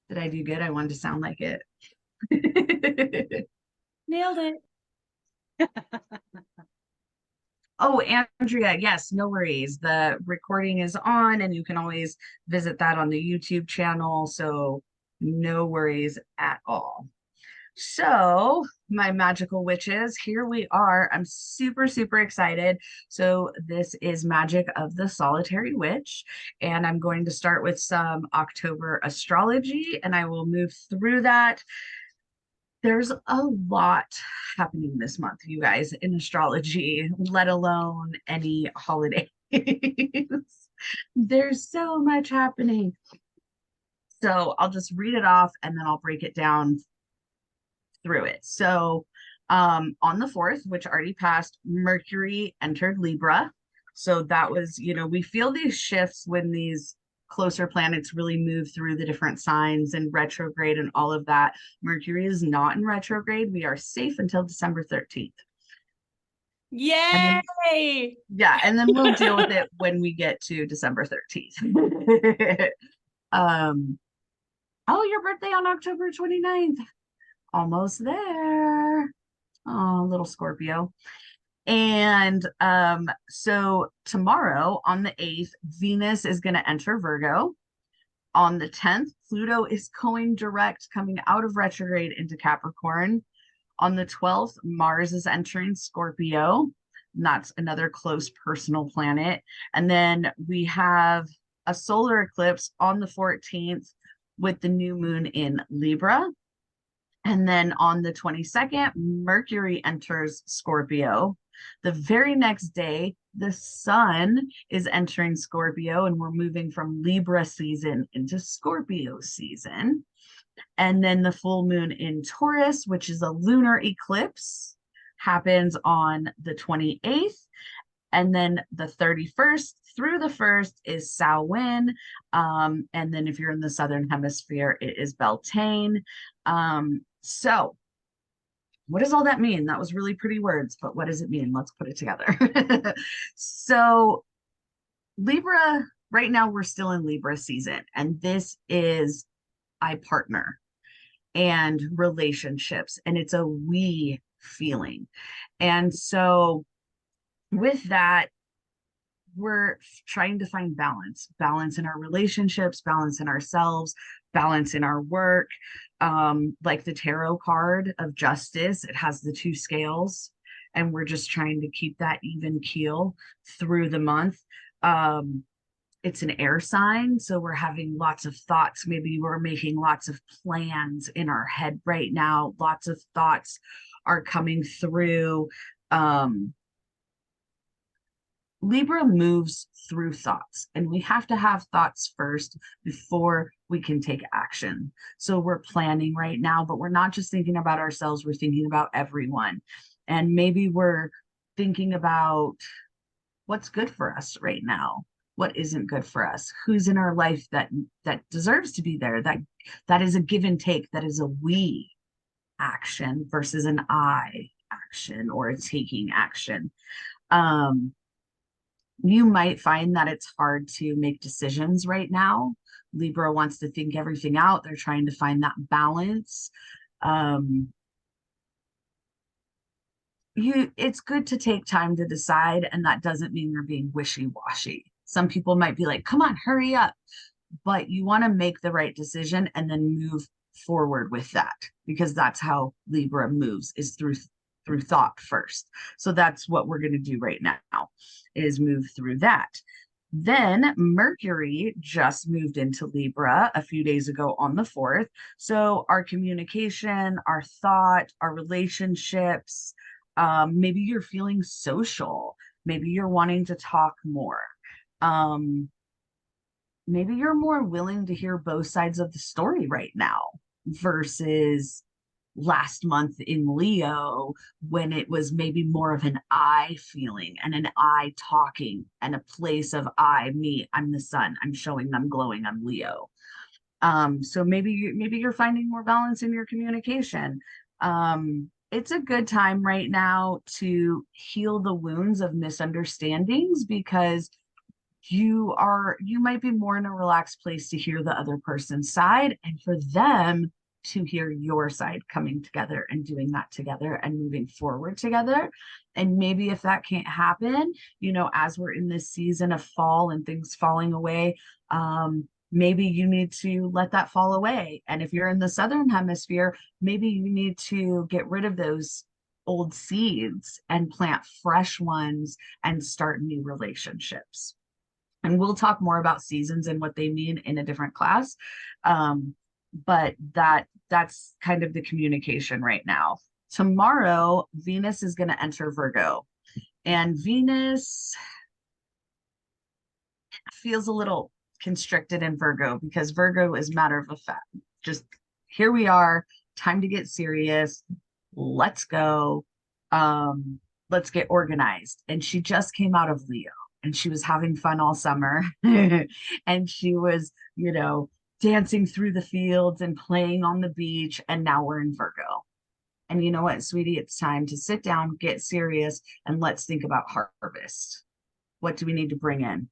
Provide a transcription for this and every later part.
Did I do good? I wanted to sound like it. Nailed it. Oh, Andrea, yes, no worries. The recording is on, and you can always visit that on the YouTube channel. So, no worries at all. So, my magical witches, here we are. I'm super, super excited. So, this is Magic of the Solitary Witch, and I'm going to start with some October astrology, and I will move through that. There's a lot happening this month, you guys, in astrology, let alone any holidays. There's so much happening. So I'll just read it off and then I'll break it down through it. So on the 4th, which already passed, Mercury entered Libra. So that was, we feel these shifts when these closer planets really move through the different signs and retrograde and all of that. Mercury is not in retrograde. We are safe until December 13th. And then, Yay! yeah, and then we'll deal with it when we get to December 13th. um, oh, your birthday on October 29th. Almost there. Oh, little Scorpio. And so tomorrow on the 8th, Venus is going to enter Virgo. On the 10th, Pluto is going direct, coming out of retrograde into Capricorn. On the 12th, Mars is entering Scorpio. And that's another close personal planet. And then we have a solar eclipse on the 14th with the new moon in Libra. And then on the 22nd, Mercury enters Scorpio. The very next day, the sun is entering Scorpio, and we're moving from Libra season into Scorpio season. And then the full moon in Taurus, which is a lunar eclipse, happens on the 28th. And then the 31st through the 1st is Samhain. And then if you're in the Southern Hemisphere, it is Beltane. So what does all that mean? That was really pretty words, but what does it mean? Let's put it together. So Libra, right now we're still in Libra season, and this is I partner and relationships, and it's a we feeling. And so with that, we're trying to find balance in our relationships, balance in ourselves, balance in our work. Like the tarot card of justice, it has the two scales, and we're just trying to keep that even keel through the month. It's an air sign, so we're having lots of thoughts. Maybe we're making lots of plans in our head right now. Lots of thoughts are coming through. Libra moves through thoughts, and we have to have thoughts first before we can take action. So we're planning right now, but we're not just thinking about ourselves, we're thinking about everyone. And maybe we're thinking about what's good for us right now, what isn't good for us, who's in our life that deserves to be there, that is a give and take, that is a we action versus an I action or a taking action. Um, you might find that it's hard to make decisions right now. Libra wants to think everything out. They're trying to find that balance. Um, it's good to take time to decide, and that doesn't mean you're being wishy-washy. Some people might be like, come on, hurry up. But you want to make the right decision and then move forward with that, because that's how Libra moves, is through thought first. So that's what we're going to do right now, is move through that. Then Mercury just moved into Libra a few days ago on the 4th. So our communication, our thought, our relationships, maybe you're feeling social, maybe you're wanting to talk more. Um, Maybe you're more willing to hear both sides of the story right now versus last month in Leo, when it was maybe more of an I feeling and an I talking and a place of I, me, I'm the sun, I'm showing, I'm glowing, I'm Leo. So maybe you're finding more balance in your communication. It's a good time right now to heal the wounds of misunderstandings, because you might be more in a relaxed place to hear the other person's side and for them to hear your side coming together and doing that together and moving forward together. And maybe if that can't happen, as we're in this season of fall and things falling away, maybe you need to let that fall away. And if you're in the southern hemisphere, maybe you need to get rid of those old seeds and plant fresh ones and start new relationships. And we'll talk more about seasons and what they mean in a different class. But that's kind of the communication right now. Tomorrow, Venus is going to enter Virgo, and Venus feels a little constricted in Virgo because Virgo is matter of fact. Just here we are, time to get serious. Let's go. Let's get organized. And she just came out of Leo and she was having fun all summer. And she was, dancing through the fields and playing on the beach. And now we're in Virgo. And you know what, sweetie, it's time to sit down, get serious, and let's think about harvest. What do we need to bring in?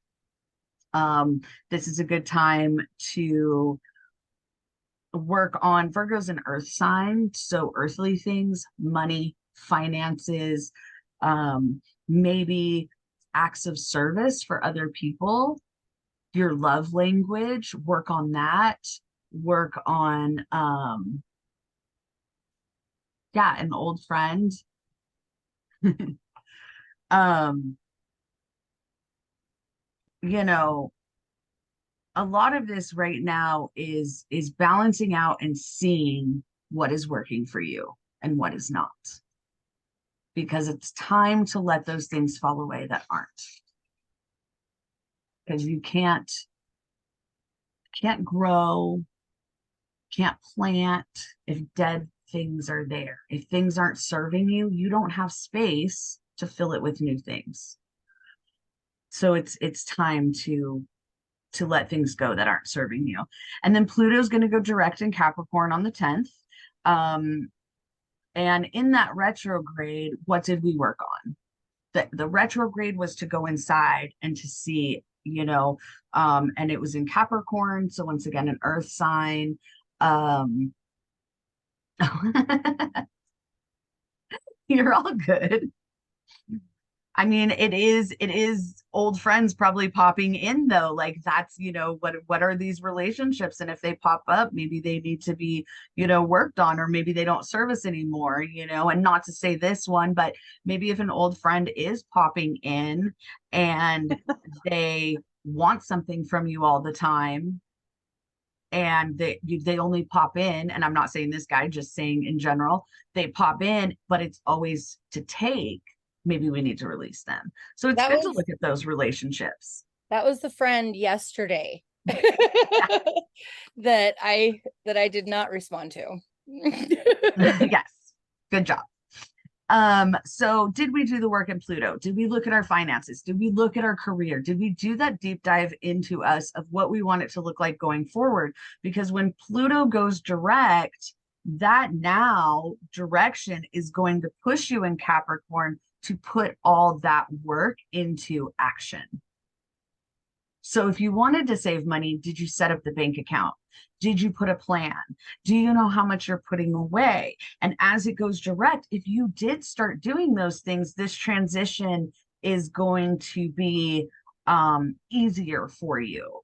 This is a good time to work on Virgo's an earth sign. So earthly things, money, finances, maybe acts of service for other people, your love language, work on that, work on, an old friend. um, a lot of this right now is balancing out and seeing what is working for you and what is not, because it's time to let those things fall away that aren't, because you can't grow, can't plant if dead things are there. If things aren't serving you, you don't have space to fill it with new things. So it's time to let things go that aren't serving you. And then Pluto's going to go direct in Capricorn on the 10th. And in that retrograde, what did we work on? The retrograde was to go inside and to see, and it was in Capricorn. So once again, an earth sign. You're all good. I mean, it is old friends probably popping in though. Like that's, what are these relationships? And if they pop up, maybe they need to be, worked on, or maybe they don't service anymore, and not to say this one, but maybe if an old friend is popping in and they want something from you all the time, and they only pop in, and I'm not saying this guy, just saying in general, they pop in, but it's always to take, maybe we need to release them. So it's good to look at those relationships. That was the friend yesterday that I did not respond to. Yes, good job. So did we do the work in Pluto? Did we look at our finances? Did we look at our career? Did we do that deep dive into us of what we want it to look like going forward? Because when Pluto goes direct, that now direction is going to push you in Capricorn to put all that work into action. So if you wanted to save money, did you set up the bank account? Did you put a plan? Do you know how much you're putting away? And as it goes direct, if you did start doing those things, this transition is going to be easier for you.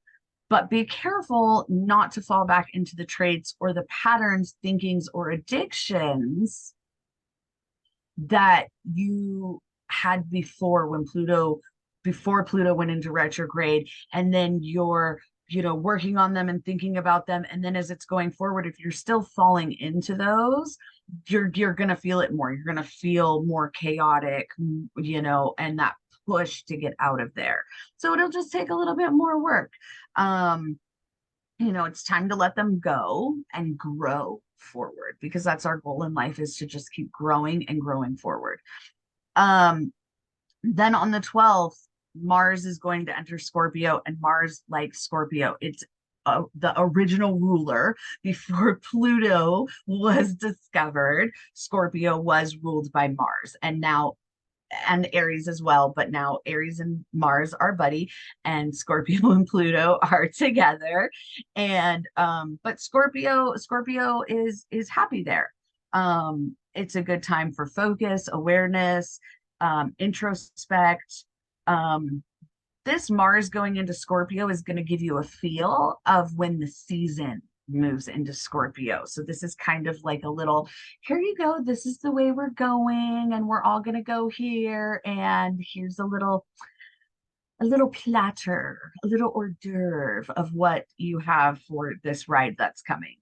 But be careful not to fall back into the traits or the patterns, thinkings, or addictions that you had before Pluto went into retrograde, and then you're working on them and thinking about them, and then as it's going forward, if you're still falling into those, you're going to feel it more. You're going to feel more chaotic, and that push to get out of there. So it'll just take a little bit more work. It's time to let them go and grow forward, because that's our goal in life, is to just keep growing and growing forward. Then on the 12th, Mars is going to enter Scorpio, and Mars, like Scorpio, it's the original ruler. Before Pluto was discovered, Scorpio was ruled by Mars, and now and Aries as well, but now Aries and Mars are buddy, and Scorpio and Pluto are together. And but Scorpio is happy there. It's a good time for focus, awareness, introspect. Um, this Mars going into Scorpio is going to give you a feel of when the season moves into Scorpio. So this is kind of like a little, here you go, this is the way we're going, and we're all going to go here, and here's a little platter, a little hors d'oeuvre of what you have for this ride that's coming.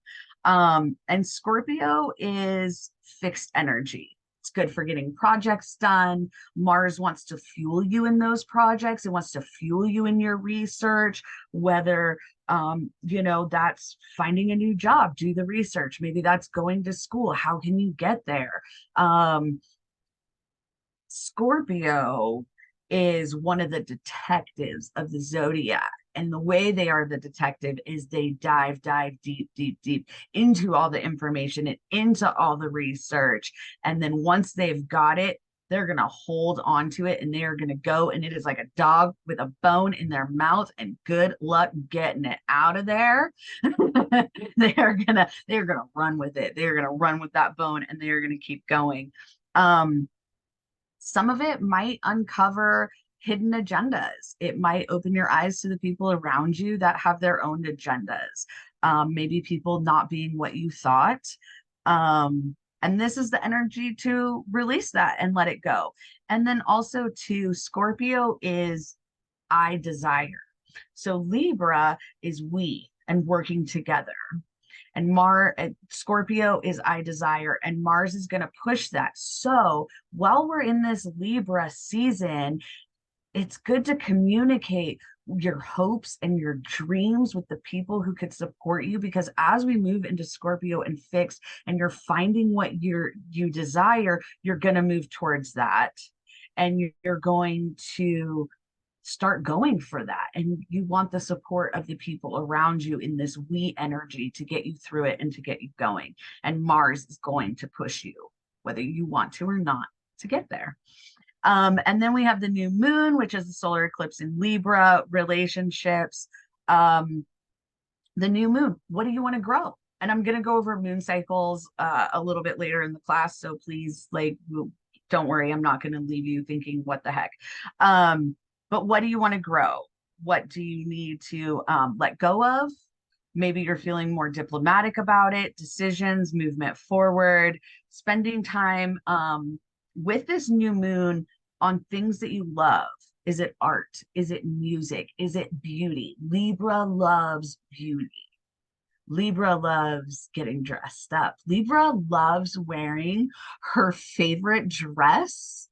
And Scorpio is fixed energy. It's good for getting projects done. Mars wants to fuel you in those projects. It wants to fuel you in your research, whether that's finding a new job, do the research. Maybe that's going to school. How can you get there? Scorpio is one of the detectives of the zodiac. And the way they are the detective is they dive deep, deep, deep into all the information and into all the research. And then once they've got it, they're going to hold on to it, and they are going to go. And it is like a dog with a bone in their mouth, and good luck getting it out of there. They're going to run with it. They're going to run with that bone, and they're going to keep going. Some of it might uncover hidden agendas. It might open your eyes to the people around you that have their own agendas. Maybe people not being what you thought. And this is the energy to release that and let it go. And then also, too, Scorpio is I desire. So Libra is we and working together. And Scorpio is I desire, and Mars is going to push that. So while we're in this Libra season, it's good to communicate your hopes and your dreams with the people who could support you, because as we move into Scorpio and fixed, and you're finding what you desire, you're going to move towards that, and you're going to start going for that. And you want the support of the people around you in this we energy to get you through it and to get you going. And Mars is going to push you, whether you want to or not, to get there. And then we have the new moon, which is the solar eclipse in Libra, relationships. The new moon, what do you want to grow? And I'm going to go over moon cycles a little bit later in the class. So please, don't worry, I'm not going to leave you thinking, what the heck? But what do you want to grow? What do you need to let go of? Maybe you're feeling more diplomatic about it, decisions, movement forward, spending time with this new moon on things that you love. Is it art? Is it music? Is it beauty? Libra loves beauty. Libra loves getting dressed up. Libra loves wearing her favorite dress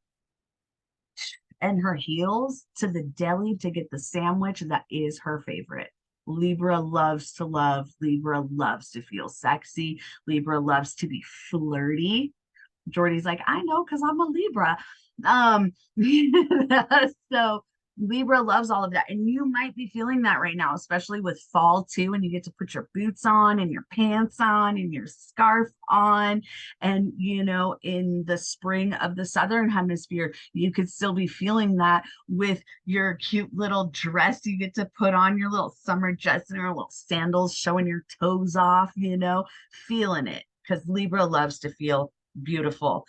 and her heels to the deli to get the sandwich that is her favorite. Libra loves to love. Libra loves to feel sexy. Libra loves to be flirty. Jordy's like, I know, because I'm a Libra. So Libra loves all of that. And you might be feeling that right now, especially with fall too. And you get to put your boots on and your pants on and your scarf on. And, in the spring of the Southern Hemisphere, you could still be feeling that with your cute little dress. You get to put on your little summer dress and your little sandals, showing your toes off, feeling it, because Libra loves to feel beautiful.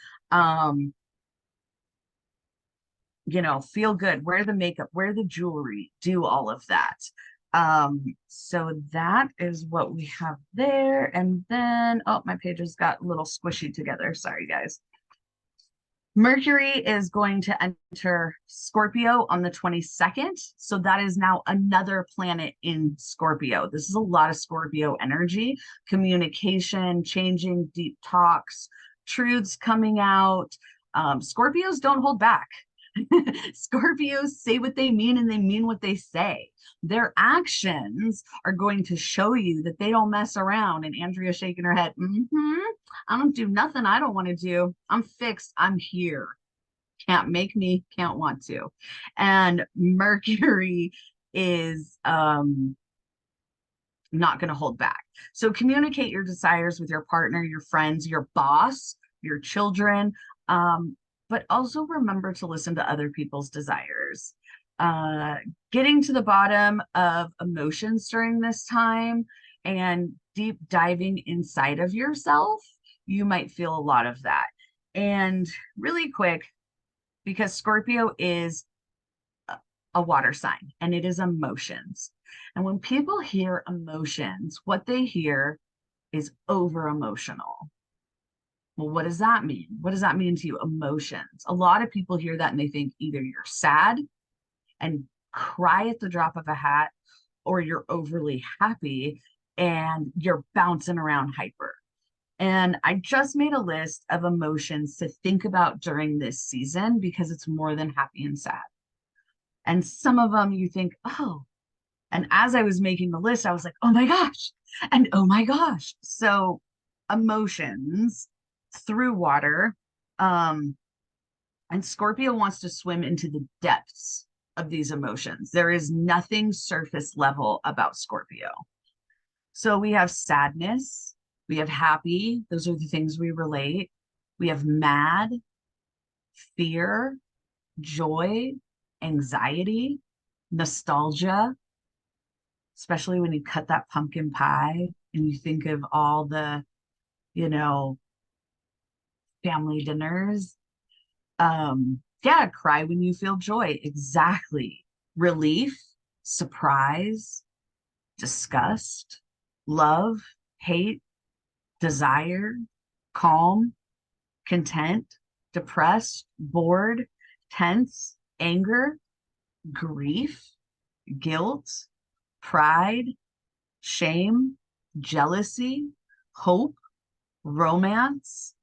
Feel good, wear the makeup, wear the jewelry, do all of that. So that is what we have there. And then, oh, my pages got a little squishy together. Sorry, guys. Mercury is going to enter Scorpio on the 22nd. So that is now another planet in Scorpio. This is a lot of Scorpio energy, communication, changing, deep talks, truths coming out. Scorpios don't hold back. Scorpios say what they mean, and they mean what they say. Their actions are going to show you that they don't mess around. And Andrea shaking her head. I don't do nothing I don't want to do. I'm fixed. I'm here. Can't make me, can't want to. And Mercury is not going to hold back. So communicate your desires with your partner, your friends, your boss, your children. but also remember to listen to other people's desires. Uh, Getting to the bottom of emotions during this time and deep diving inside of yourself, you might feel a lot of that. And really quick, because Scorpio is a water sign and it is emotions. And when people hear emotions, what they hear is over emotional. Well, what does that mean? What does that mean to you? Emotions. A lot of people hear that and they think either you're sad and cry at the drop of a hat, or you're overly happy and you're bouncing around hyper. And I just made a list of emotions to think about during this season because it's more than happy and sad. And some of them you think, oh, and as I was making the list, I was like, oh my gosh, and oh my gosh. So emotions through water. Um, and Scorpio wants to swim into the depths of these emotions. There is nothing surface level about Scorpio. So we have sadness, we have happy, those are the things we relate. We have mad, fear, joy, anxiety, nostalgia, especially when you cut that pumpkin pie and you think of all the, you know, family dinners. Yeah, cry when you feel joy. Exactly. Relief, surprise, disgust, love, hate, desire, calm, content, depressed, bored, tense, anger, grief, guilt, pride, shame, jealousy, hope, romance,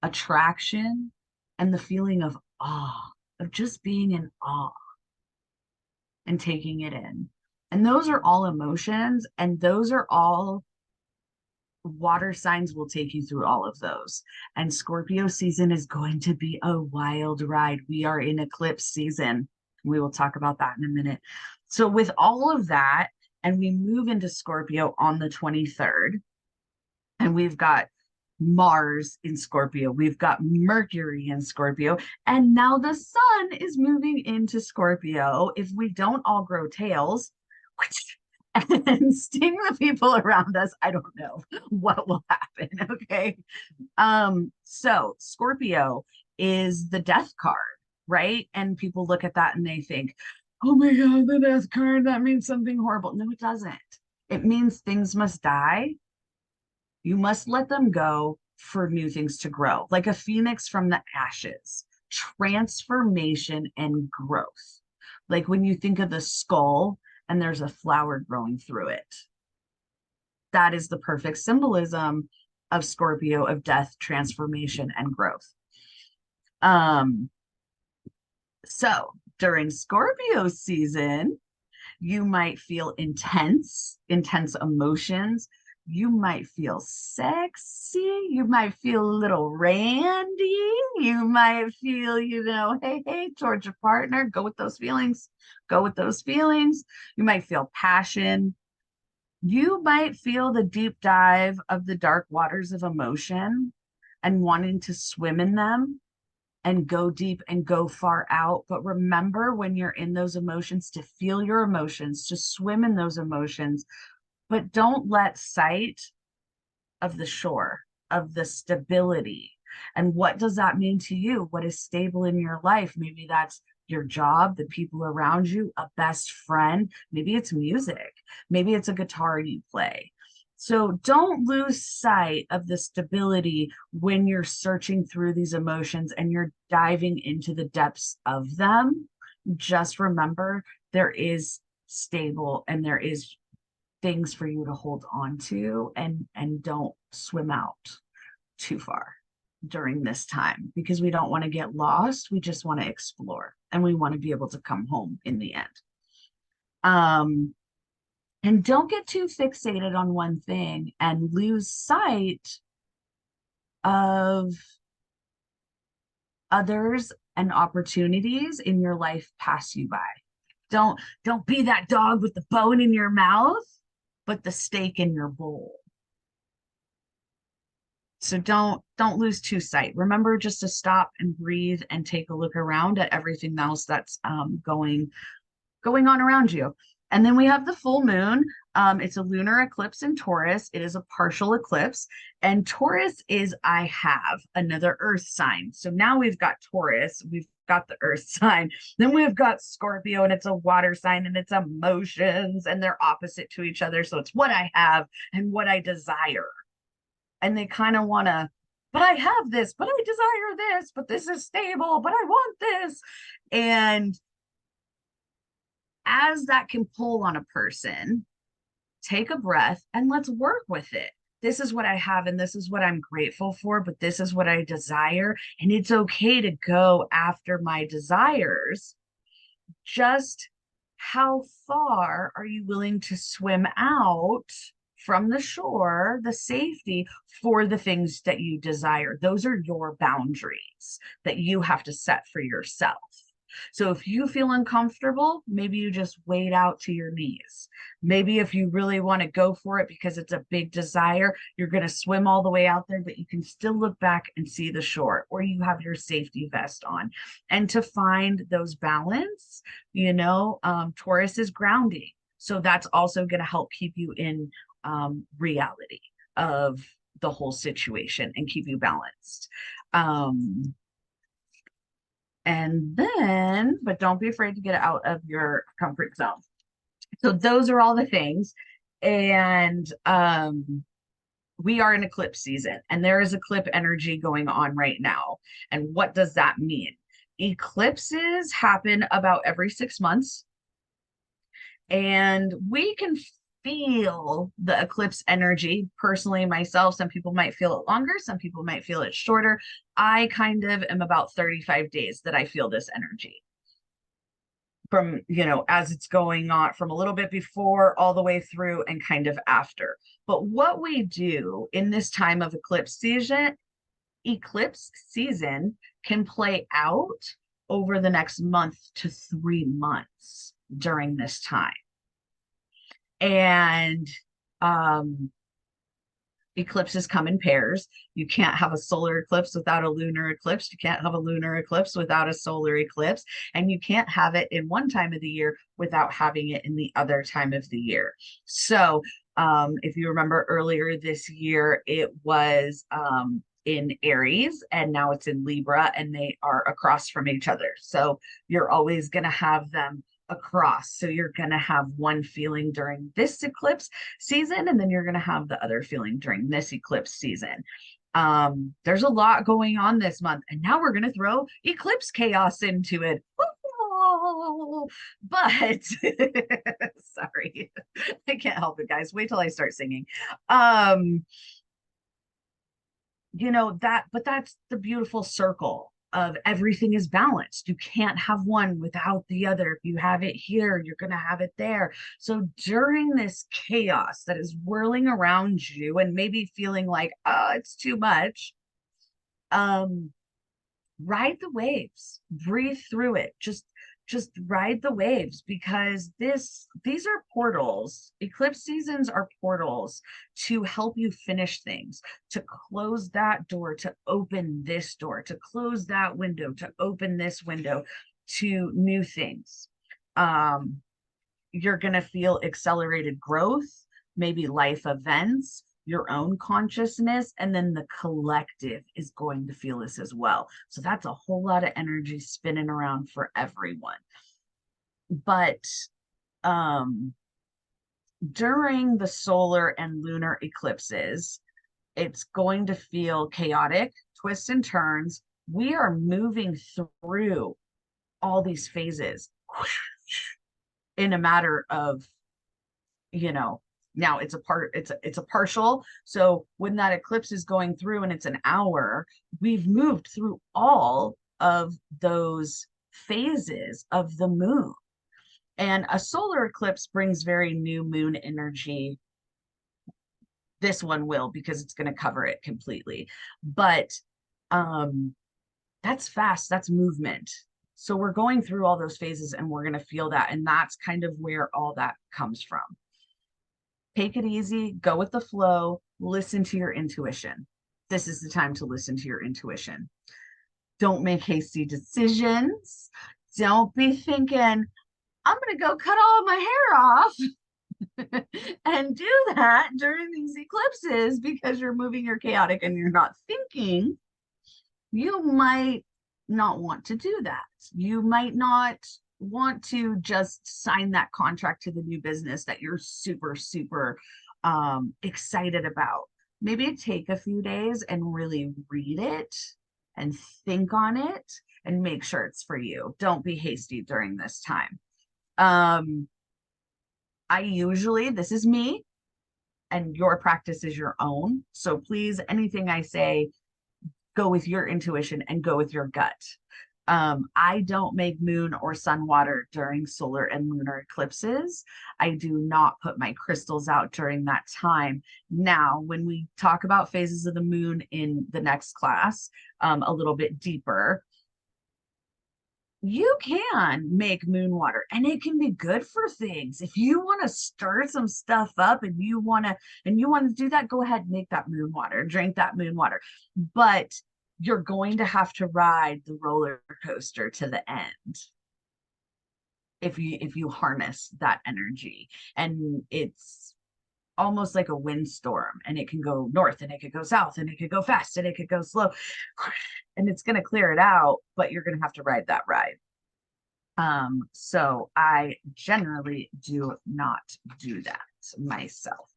attraction, and the feeling of awe, of just being in awe and taking it in. And those are all emotions, and those are all water signs will take you through all of those. And Scorpio season is going to be a wild ride. We are in eclipse season. We will talk about that in a minute. So, with all of that, and we move into Scorpio on the 23rd, and we've got Mars in Scorpio, we've got Mercury in Scorpio, and now the sun is moving into Scorpio. If we don't all grow tails, and sting the people around us, I don't know what will happen. Okay. So Scorpio is the death card, right? And people look at that and they think, oh my God, the death card, that means something horrible. No, it doesn't. It means things must die. You must let them go for new things to grow, like a phoenix from the ashes, transformation and growth. Like when you think of the skull and there's a flower growing through it. That is the perfect symbolism of Scorpio, of death, transformation, and growth. Um, so during Scorpio season, you might feel intense emotions. You might feel sexy. You might feel a little randy. You might feel, hey, towards your partner. Go with those feelings. Go with those feelings. You might feel passion. You might feel the deep dive of the dark waters of emotion and wanting to swim in them and go deep and go far out. But remember, when you're in those emotions, to feel your emotions, to swim in those emotions, but don't let sight of the shore, of the stability. And what does that mean to you? What is stable in your life? Maybe that's your job, the people around you, a best friend. Maybe it's music. Maybe it's a guitar you play. So don't lose sight of the stability when you're searching through these emotions and you're diving into the depths of them. Just remember there is stable and there is things for you to hold on to, and don't swim out too far during this time because we don't want to get lost. We just want to explore and we want to be able to come home in the end. And don't get too fixated on one thing and lose sight of others and opportunities in your life pass you by. Don't be that dog with the bone in your mouth, but the steak in your bowl. So don't lose to sight. Remember just to stop and breathe and take a look around at everything else that's going on around you. And then we have the full moon. It's a lunar eclipse in Taurus. It is a partial eclipse. And Taurus is I have another earth sign. So now we've got Taurus, we've got the earth sign. Then we've got Scorpio, and it's a water sign, and it's emotions, and they're opposite to each other. So it's what I have and what I desire. And they kind of want to, but I have this, but I desire this, but this is stable, but I want this. And as that can pull on a person, take a breath and let's work with it. This is what I have, and this is what I'm grateful for, but this is what I desire. And it's okay to go after my desires. Just how far are you willing to swim out from the shore, the safety for the things that you desire? Those are your boundaries that you have to set for yourself. So if you feel uncomfortable, maybe you just wade out to your knees. Maybe if you really want to go for it because it's a big desire, you're going to swim all the way out there, but you can still look back and see the shore, or you have your safety vest on. And to find those balance, Taurus is grounding. So that's also going to help keep you in reality of the whole situation and keep you balanced. And then, but don't be afraid to get out of your comfort zone. So those are all the things. And we are in eclipse season, and there is eclipse energy going on right now. And what does that mean? Eclipses happen about every 6 months. And we can feel the eclipse energy. Personally, myself, some people might feel it longer, some people might feel it shorter. I kind of am about 35 days that I feel this energy from, as it's going on, from a little bit before all the way through and kind of after. But what we do in this time of eclipse season can play out over the next month to 3 months during this time. And eclipses come in pairs. You can't have a solar eclipse without a lunar eclipse. You can't have a lunar eclipse without a solar eclipse. And you can't have it in one time of the year without having it in the other time of the year. So if you remember earlier this year, it was in Aries, and now it's in Libra, and they are across from each other. So you're always going to have them across. So you're going to have one feeling during this eclipse season, and then you're going to have the other feeling during this eclipse season. There's a lot going on this month, and now we're going to throw eclipse chaos into it. But sorry, I can't help it, guys. Wait till I start singing. But that's the beautiful circle of everything is balanced. You can't have one without the other. If you have it here, you're going to have it there. So during this chaos that is whirling around you and maybe feeling like, oh, it's too much, ride the waves, breathe through it. Just ride the waves, because these are portals. Eclipse seasons are portals to help you finish things, to close that door, to open this door, to close that window, to open this window to new things. You're going to feel accelerated growth, maybe life events, your own consciousness, and then the collective is going to feel this as well. So that's a whole lot of energy spinning around for everyone. But during the solar and lunar eclipses, it's going to feel chaotic, twists and turns. We are moving through all these phases in a matter of, now it's a partial. So when that eclipse is going through and it's an hour, we've moved through all of those phases of the moon. And a solar eclipse brings very new moon energy. This one will, because it's going to cover it completely. But that's fast, that's movement. So we're going through all those phases, and we're going to feel that. And that's kind of where all that comes from. Take it easy, go with the flow, listen to your intuition. this is the time to listen to your intuition. Don't make hasty decisions. Don't be thinking, I'm going to go cut all of my hair off and do that during these eclipses because you're moving, you're chaotic, and you're not thinking. You might not want to do that. You might not want to just sign that contract to the new business that you're super, super excited about. Maybe take a few days and really read it and think on it and make sure it's for you. Don't be hasty during this time. I usually, this is me, and your practice is your own. So please, anything I say, go with your intuition and go with your gut. I don't make moon or sun water during solar and lunar eclipses. I do not put my crystals out during that time. Now, when we talk about phases of the moon in the next class, a little bit deeper, you can make moon water and it can be good for things. If you want to stir some stuff up and you want to do that, go ahead and make that moon water, drink that moon water. But you're going to have to ride the roller coaster to the end if you harness that energy. And it's almost like a windstorm, and it can go north and it could go south and it could go fast and it could go slow, and it's going to clear it out, but you're going to have to ride that ride. So I generally do not do that myself.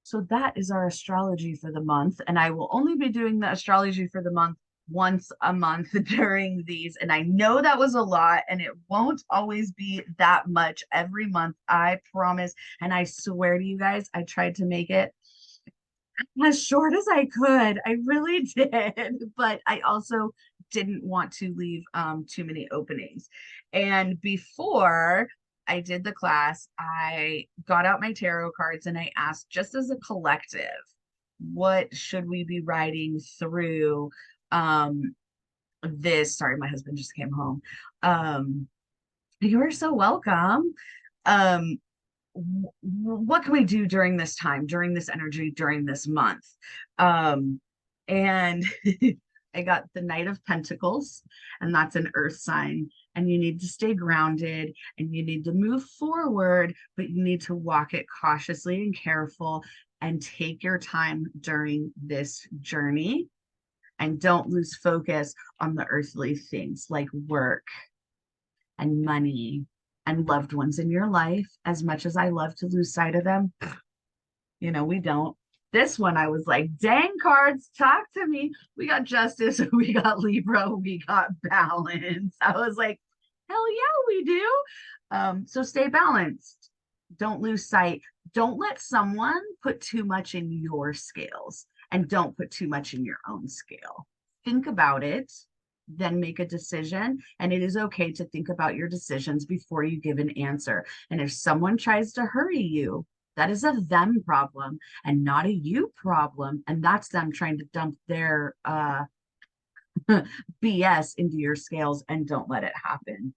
So that is our astrology for the month, and I will only be doing the astrology for the month once a month during these. And I know that was a lot, and it won't always be that much every month, I promise. And I swear to you guys, I tried to make it as short as I could. I really did, but I also didn't want to leave too many openings. And before I did the class, I got out my tarot cards and I asked, just as a collective, what should we be writing through this? Sorry, my husband just came home. You are so welcome. What can we do during this time, during this energy, during this month? And I got the Knight of Pentacles, and that's an earth sign. And you need to stay grounded and you need to move forward, but you need to walk it cautiously and careful and take your time during this journey. And don't lose focus on the earthly things like work and money and loved ones in your life. As much as I love to lose sight of them, we don't. This one, I was like, dang, cards, talk to me. We got justice, we got Libra, we got balance. I was like, hell yeah, we do. So stay balanced. Don't lose sight. Don't let someone put too much in your scales, and don't put too much in your own scale. Think about it, then make a decision. And it is okay to think about your decisions before you give an answer. And if someone tries to hurry you, that is a them problem and not a you problem. And that's them trying to dump their BS into your scales, and don't let it happen.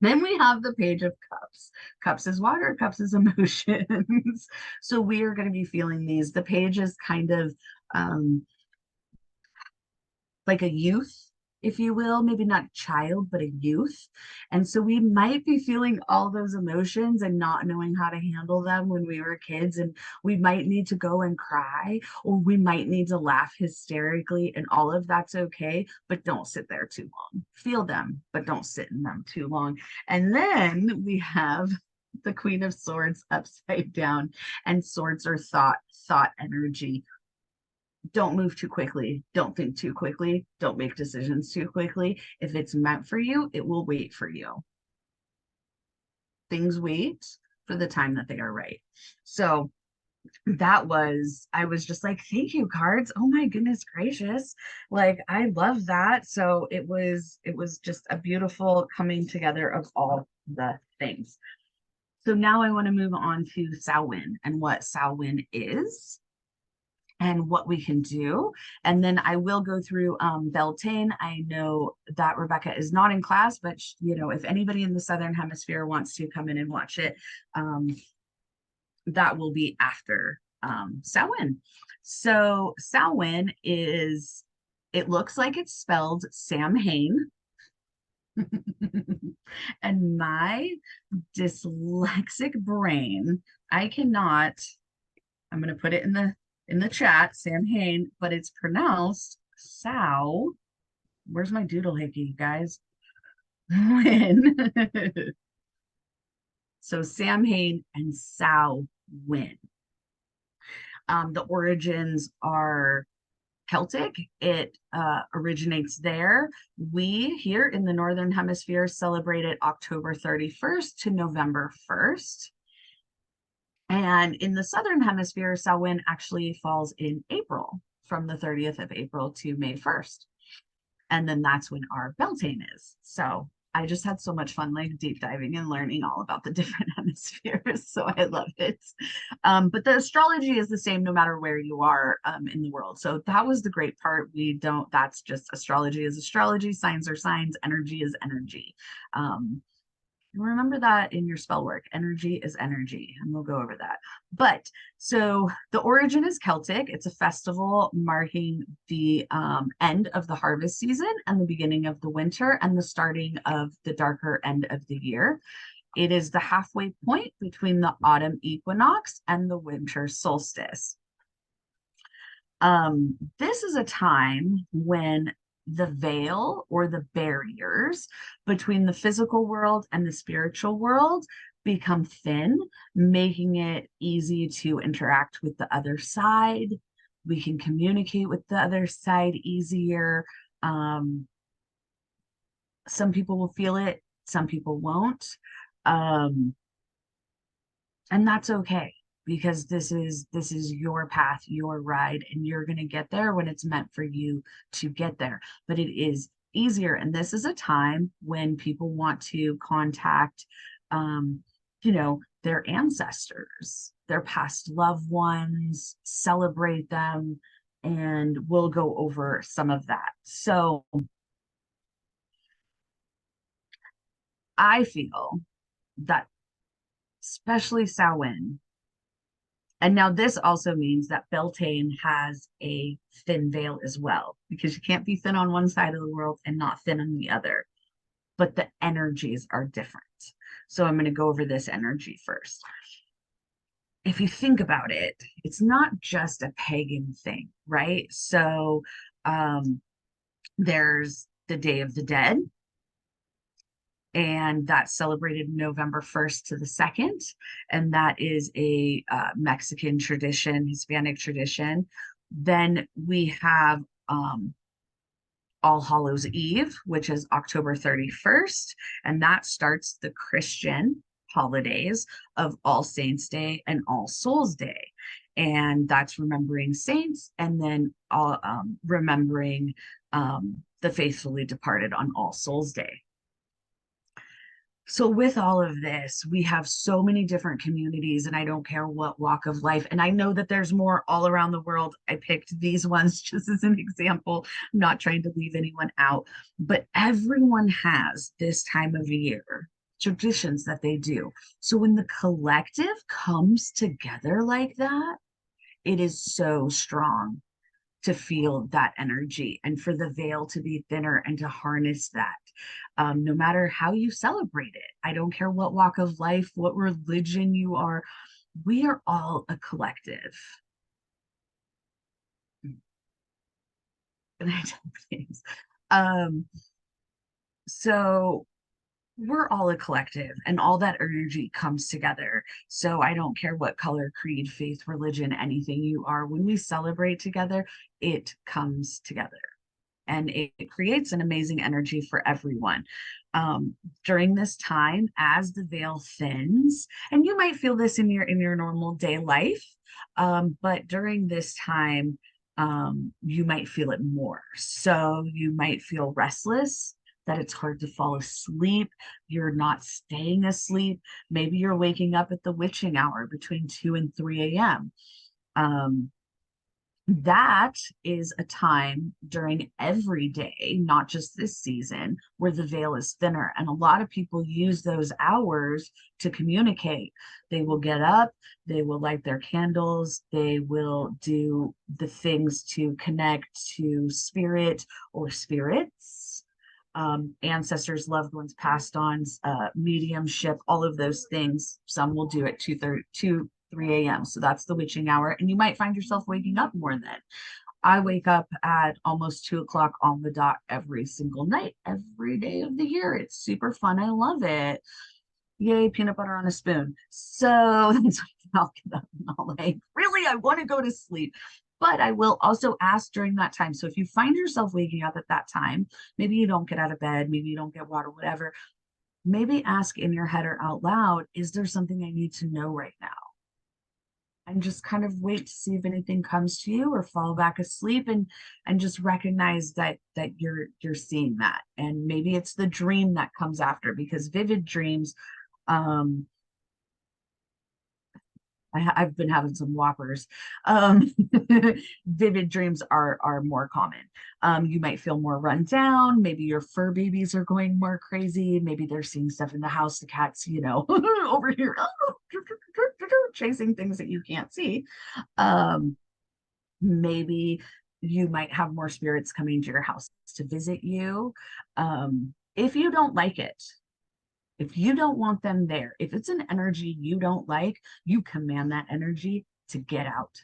Then we have the Page of Cups. Cups is water, cups is emotions. So we are going to be feeling these. The page is kind of like a youth, if you will, maybe not a child, but a youth. And so we might be feeling all those emotions and not knowing how to handle them when we were kids. And we might need to go and cry, or we might need to laugh hysterically, and all of that's okay, but don't sit there too long. Feel them, but don't sit in them too long. And then we have the Queen of Swords upside down, and swords are thought energy. Don't move too quickly. Don't think too quickly. Don't make decisions too quickly. If it's meant for you, it will wait for you. Things wait for the time that they are right. So I was just like, thank you, cards. Oh my goodness gracious. Like, I love that. So it was just a beautiful coming together of all the things. So now I want to move on to Samhain and what Samhain is and what we can do. And then I will go through Beltane. I know that Rebecca is not in class, but if anybody in the Southern Hemisphere wants to come in and watch it, that will be after Samhain. So Samhain is, it looks like it's spelled Sam Hain. And my dyslexic brain, I cannot, I'm going to put it in the chat, Sam Hain, but it's pronounced Sow. Where's my doodle hickey, you guys? Win. So Sam Hain and Sow win. The origins are Celtic. It originates there. We here in the Northern Hemisphere celebrate it October 31st to November 1st. And in the Southern Hemisphere, Samhain actually falls in April, from the 30th of April to May 1st. And then that's when our Beltane is. So I just had so much fun, like deep diving and learning all about the different hemispheres. So I love it. But the astrology is the same no matter where you are in the world. So that was the great part. That's just astrology is astrology, signs are signs, energy is energy. Remember that in your spell work. Energy is energy, and we'll go over that. But so the origin is Celtic. It's a festival marking the end of the harvest season and the beginning of the winter and the starting of the darker end of the year. It is the halfway point between the autumn equinox and the winter solstice. This is a time when the veil or the barriers between the physical world and the spiritual world become thin, making it easy to interact with the other side. We can communicate with the other side easier. Some people will feel it, some people won't. And that's okay, because this is your path, your ride, and you're going to get there when it's meant for you to get there. But it is easier, and this is a time when people want to contact their ancestors, their past loved ones, celebrate them, and we'll go over some of that. So I feel that especially Samhain. And now this also means that Beltane has a thin veil as well, because you can't be thin on one side of the world and not thin on the other. But the energies are different. So I'm going to go over this energy first. If you think about it, it's not just a pagan thing, right? So there's the Day of the Dead, and that's celebrated November 1st to the 2nd. And that is a Mexican tradition, Hispanic tradition. Then we have All Hallows Eve, which is October 31st. And that starts the Christian holidays of All Saints Day and All Souls Day. And that's remembering saints, and then remembering the faithfully departed on All Souls Day. So with all of this, we have so many different communities, and I don't care what walk of life. And I know that there's more all around the world. I picked these ones just as an example, I'm not trying to leave anyone out, but everyone has this time of year traditions that they do. So when the collective comes together like that, it is so strong to feel that energy and for the veil to be thinner and to harness that. No matter how you celebrate it, I don't care what walk of life, what religion you are, we are all a collective. And I tell names. So we're all a collective, and all that energy comes together. So I don't care what color, creed, faith, religion, anything you are. When we celebrate together, it comes together, and it creates an amazing energy for everyone. During this time, as the veil thins, and you might feel this in your normal day life, but during this time, you might feel it more. So you might feel restless, that it's hard to fall asleep. You're not staying asleep. Maybe you're waking up at the witching hour between 2 and 3 a.m. That is a time during every day, not just this season, where the veil is thinner. And a lot of people use those hours to communicate. They will get up, they will light their candles, they will do the things to connect to spirit or spirits, ancestors, loved ones, passed on, mediumship, all of those things. Some will do it 3 a.m. So that's the witching hour. And you might find yourself waking up more then. I wake up at almost 2 o'clock on the dot every single night, every day of the year. It's super fun. I love it. Yay, peanut butter on a spoon. So that's why I'll get up and I'll like, really, I want to go to sleep. But I will also ask during that time. So if you find yourself waking up at that time, maybe you don't get out of bed, maybe you don't get water, whatever, maybe ask in your head or out loud, is there something I need to know right now? And just kind of wait to see if anything comes to you or fall back asleep, and just recognize that you're seeing that. And maybe it's the dream that comes after, because vivid dreams, um I've been having some whoppers. Vivid dreams are more common. You might feel more run down. Maybe your fur babies are going more crazy. Maybe they're seeing stuff in the house. The cats, over here, chasing things that you can't see. Um, Maybe you might have more spirits coming to your house to visit you. If you don't like it, if you don't want them there, if it's an energy you don't like, you command that energy to get out,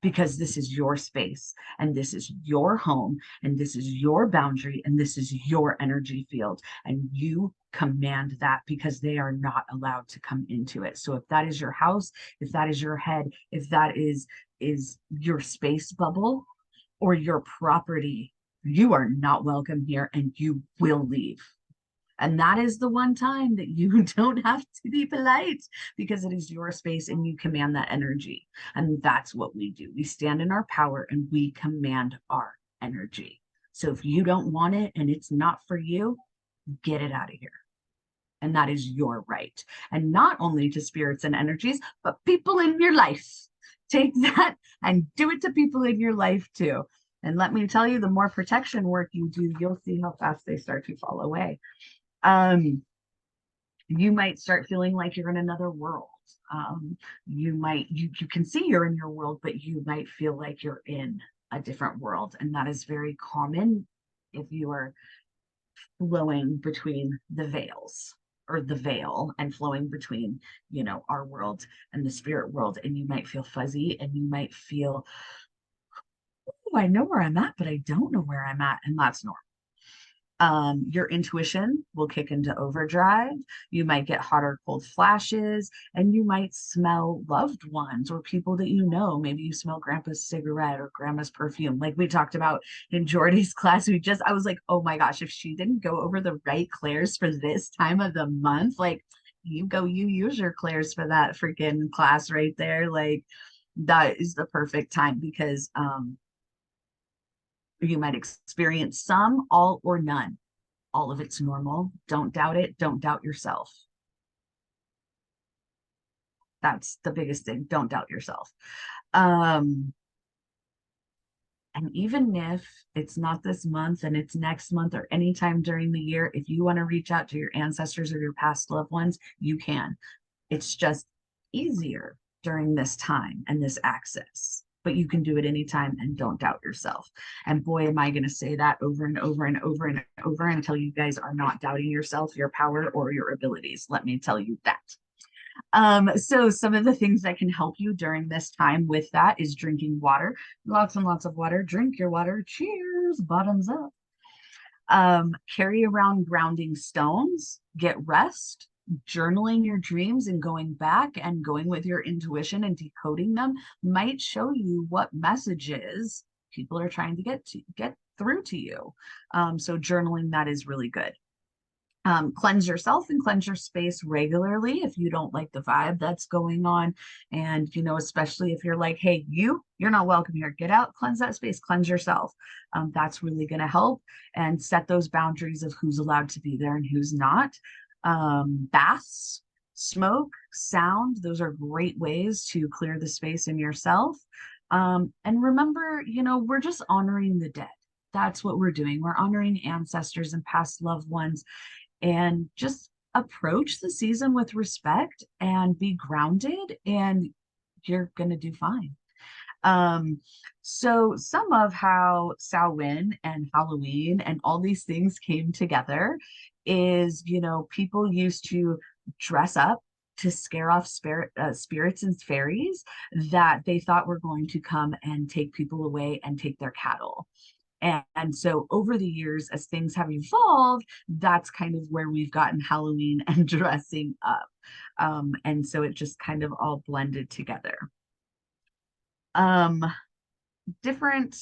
because this is your space and this is your home and this is your boundary and this is your energy field. And you command that, because they are not allowed to come into it. So if that is your house, if that is your head, if that is your space bubble or your property, you are not welcome here and you will leave. And that is the one time that you don't have to be polite, because it is your space and you command that energy. And that's what we do. We stand in our power and we command our energy. So if you don't want it and it's not for you, get it out of here. And that is your right. And not only to spirits and energies, but people in your life. Take that and do it to people in your life too. And let me tell you, the more protection work you do, you'll see how fast they start to fall away. um you might start feeling like you're in another world. You can see you're in your world, but you might feel like you're in a different world, and that is very common if you are flowing between the veils, or the veil, and flowing between our world and the spirit world. And you might feel fuzzy and you might feel, oh, I know where I'm at, but I don't know where I'm at, and that's normal. Your intuition will kick into overdrive. You might get hot or cold flashes, and you might smell loved ones or people that you know. Maybe you smell grandpa's cigarette or grandma's perfume. Like we talked about in Jordy's class, I was like, oh my gosh, if she didn't go over the right clairs for this time of the month, like you use your clairs for that freaking class right there. Like that is the perfect time, because you might experience some, all, or none. All of it's normal. Don't doubt it. Don't doubt yourself. That's the biggest thing. Don't doubt yourself. Um, and even if it's not this month and it's next month or anytime during the year, if you want to reach out to your ancestors or your past loved ones, you can. It's just easier during this time and this access. But you can do it anytime, and don't doubt yourself. And boy, am I going to say that over and over and over and over until you guys are not doubting yourself, your power, or your abilities. Let me tell you that. So some of the things that can help you during this time with that is drinking water, lots and lots of water. Drink your water. Cheers, bottoms up. Carry around grounding stones, get rest, journaling your dreams and going back and going with your intuition and decoding them might show you what messages people are trying to get through to you. So journaling, that is really good. Cleanse yourself and cleanse your space regularly if you don't like the vibe that's going on. And, especially if you're like, hey, you're not welcome here, get out, cleanse that space, cleanse yourself. That's really going to help, and set those boundaries of who's allowed to be there and who's not. Baths, smoke, sound, those are great ways to clear the space in yourself. And remember, we're just honoring the dead. That's what we're doing. We're honoring ancestors and past loved ones, and just approach the season with respect and be grounded, and you're going to do fine. Um, so some of how Samhain and Halloween and all these things came together is, people used to dress up to scare off spirits and fairies that they thought were going to come and take people away and take their cattle. And so over the years, as things have evolved, that's kind of where we've gotten Halloween and dressing up. And so it just kind of all blended together. Um, Different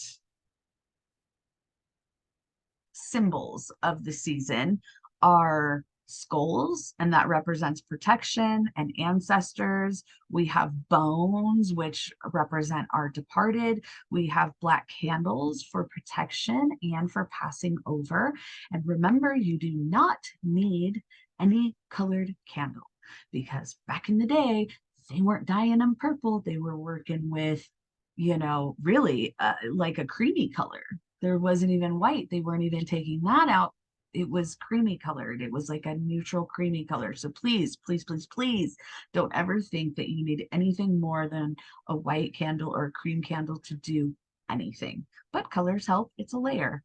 symbols of the season are skulls, and that represents protection and ancestors. We have bones, which represent our departed. We have black candles for protection and for passing over. And remember, you do not need any colored candle, because back in the day, they weren't dyeing them purple. They were working with, really like a creamy color. There wasn't even white. They weren't even taking that out. It was creamy colored. It was like a neutral creamy color. So please, please, please, please don't ever think that you need anything more than a white candle or a cream candle to do anything. But colors help. It's a layer.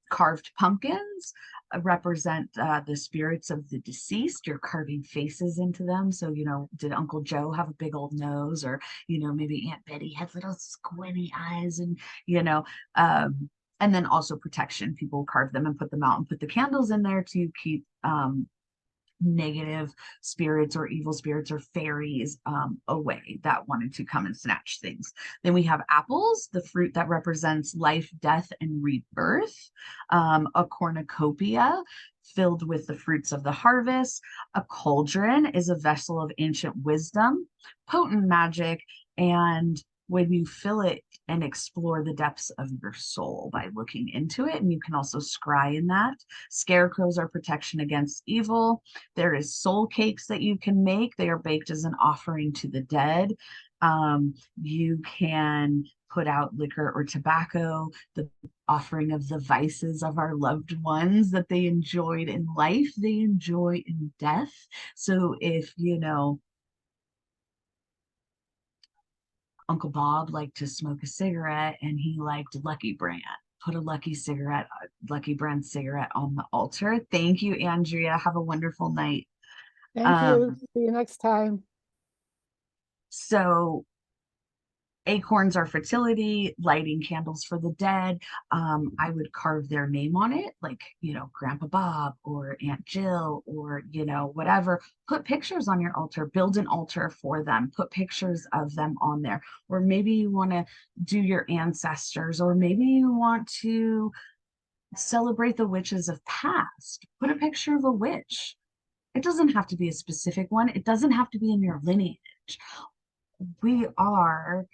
Carved pumpkins represent the spirits of the deceased. You're carving faces into them. So, did Uncle Joe have a big old nose? Or, maybe Aunt Betty had little squinty eyes, and, you know, and then also protection. People carve them and put them out and put the candles in there to keep negative spirits or evil spirits or fairies away that wanted to come and snatch things. Then we have apples, the fruit that represents life, death, and rebirth. A cornucopia filled with the fruits of the harvest. A cauldron is a vessel of ancient wisdom, potent magic, and when you fill it and explore the depths of your soul by looking into it. And you can also scry in that. Scarecrows are protection against evil. There is soul cakes that you can make. They are baked as an offering to the dead. You can put out liquor or tobacco, the offering of the vices of our loved ones that they enjoyed in life, they enjoy in death. So if, Uncle Bob liked to smoke a cigarette and he liked Lucky Brand, put a Lucky Brand cigarette on the altar. Thank you, Andrea. Have a wonderful night. Thank you. Um, See you next time. so acorns are fertility, lighting candles for the dead. I would carve their name on it, like, Grandpa Bob or Aunt Jill or, whatever. Put pictures on your altar, build an altar for them, put pictures of them on there. Or maybe you want to do your ancestors, or maybe you want to celebrate the witches of past. Put a picture of a witch. It doesn't have to be a specific one. It doesn't have to be in your lineage. We are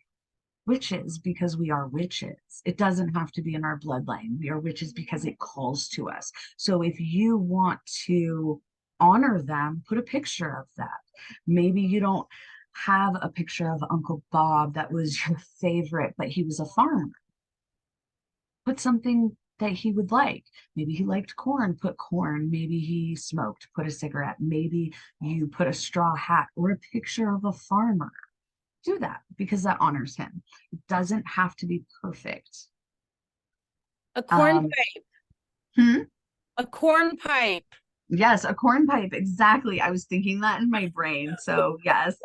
witches because we are witches. It doesn't have to be in our bloodline. We are witches because it calls to us. So if you want to honor them, put a picture of that. Maybe you don't have a picture of Uncle Bob that was your favorite, but he was a farmer. Put something that he would like. Maybe he liked corn, put corn. Maybe he smoked, put a cigarette. Maybe you put a straw hat or a picture of a farmer. Do that because that honors him. It doesn't have to be perfect. A corn Um, pipe. hmm? A corn pipe. Yes, a corn pipe. Exactly. I was thinking that in my brain. So yes,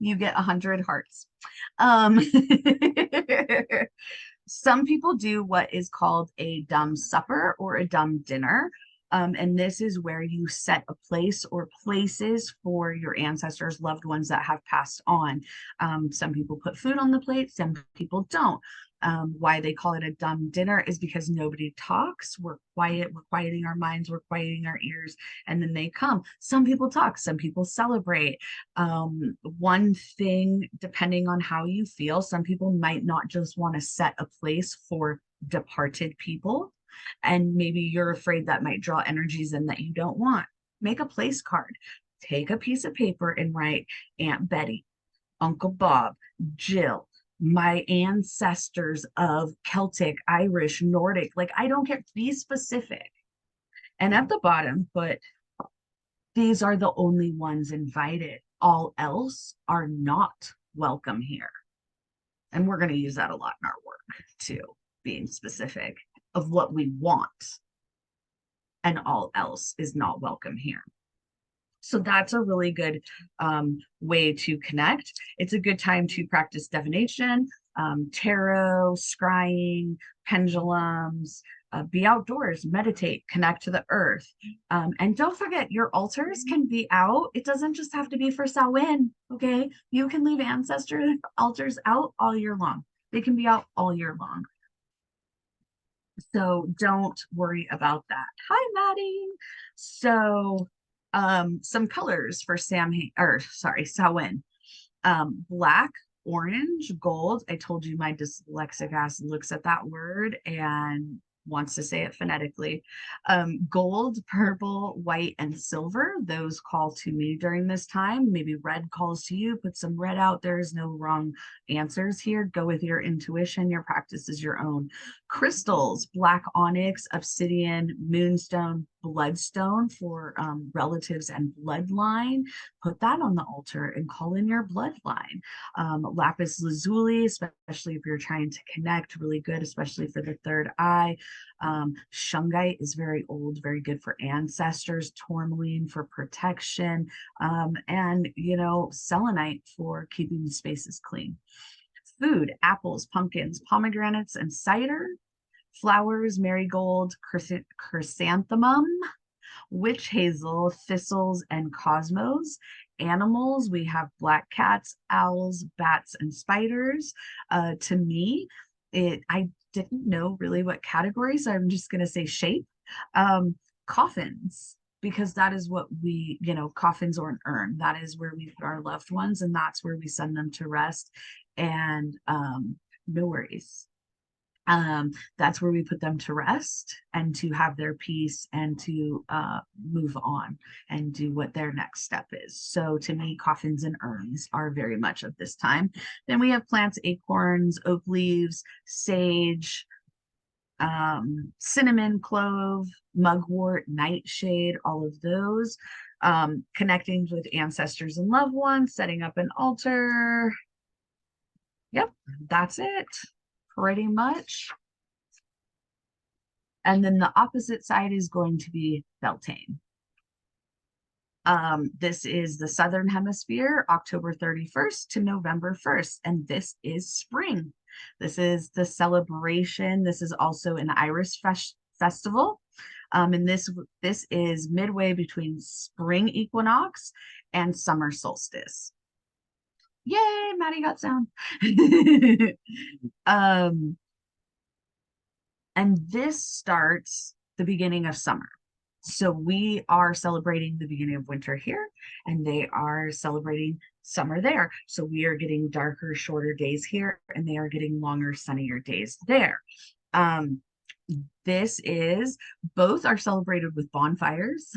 you get 100 hearts. Um, some people do what is called a dumb supper or a dumb dinner. And this is where you set a place or places for your ancestors, loved ones that have passed on. Some people put food on the plate, some people don't. Why they call it a dumb dinner is because nobody talks. We're quiet, we're quieting our minds, we're quieting our ears, and then they come. Some people talk, some people celebrate. One thing, depending on how you feel, some people might not just want to set a place for departed people, and maybe you're afraid that might draw energies in that you don't want. Make a place card. Take a piece of paper and write Aunt Betty, Uncle Bob, Jill, my ancestors of Celtic, Irish, Nordic. Like, I don't care. Be specific. And at the bottom, put these are the only ones invited. All else are not welcome here. And we're going to use that a lot in our work too, being specific of what we want. And all else is not welcome here. So that's a really good way to connect. It's a good time to practice divination, tarot, scrying, pendulums, be outdoors, meditate, connect to the earth. And don't forget, your altars can be out. It doesn't just have to be for Samhain, okay? You can leave ancestor altars out all year long. They can be out all year long. So don't worry about that. Hi, Maddie. So some colors for Samhain, or sorry, Samhain. Black, orange, gold. I told you my dyslexic ass looks at that word and wants to say it phonetically. Gold, purple, white, and silver. Those call to me during this time. Maybe red calls to you. Put some red out. There is no wrong answers here. Go with your intuition. Your practice is your own. Crystals, black onyx, obsidian, moonstone, bloodstone for relatives and bloodline. Put that on the altar and call in your bloodline. Lapis lazuli, especially if you're trying to connect, really good, especially for the third eye. Shungite is very old, very good for ancestors. Tourmaline for protection. And, you know, selenite for keeping the spaces clean. Food, apples, pumpkins, pomegranates, and cider. Flowers, marigold, chrysanthemum, witch hazel, thistles, and cosmos. Animals, we have black cats, owls, bats, and spiders. To me, I didn't know really what category, so I'm just going to say shape. Coffins, because that is what we, you know, coffins or an urn. That is where we put our loved ones, and that's where we send them to rest. And no worries. That's where we put them to rest and to have their peace and to move on and do what their next step is. So to me, coffins and urns are very much of this time. Then we have plants, acorns, oak leaves, sage, cinnamon, clove, mugwort, nightshade, all of those. Connecting with ancestors and loved ones, setting up an altar. Yep, that's it. Pretty much. And then the opposite side is going to be Beltane. This is the Southern Hemisphere, October 31st to November 1st, and this is spring. This is the celebration. This is also an Irish festival. And this is midway between spring equinox and summer solstice. Yay, Maddie got sound. And this starts the beginning of summer. So we are celebrating the beginning of winter here, and they are celebrating summer there. So we are getting darker, shorter days here, and they are getting longer, sunnier days there. This is, both are celebrated with bonfires,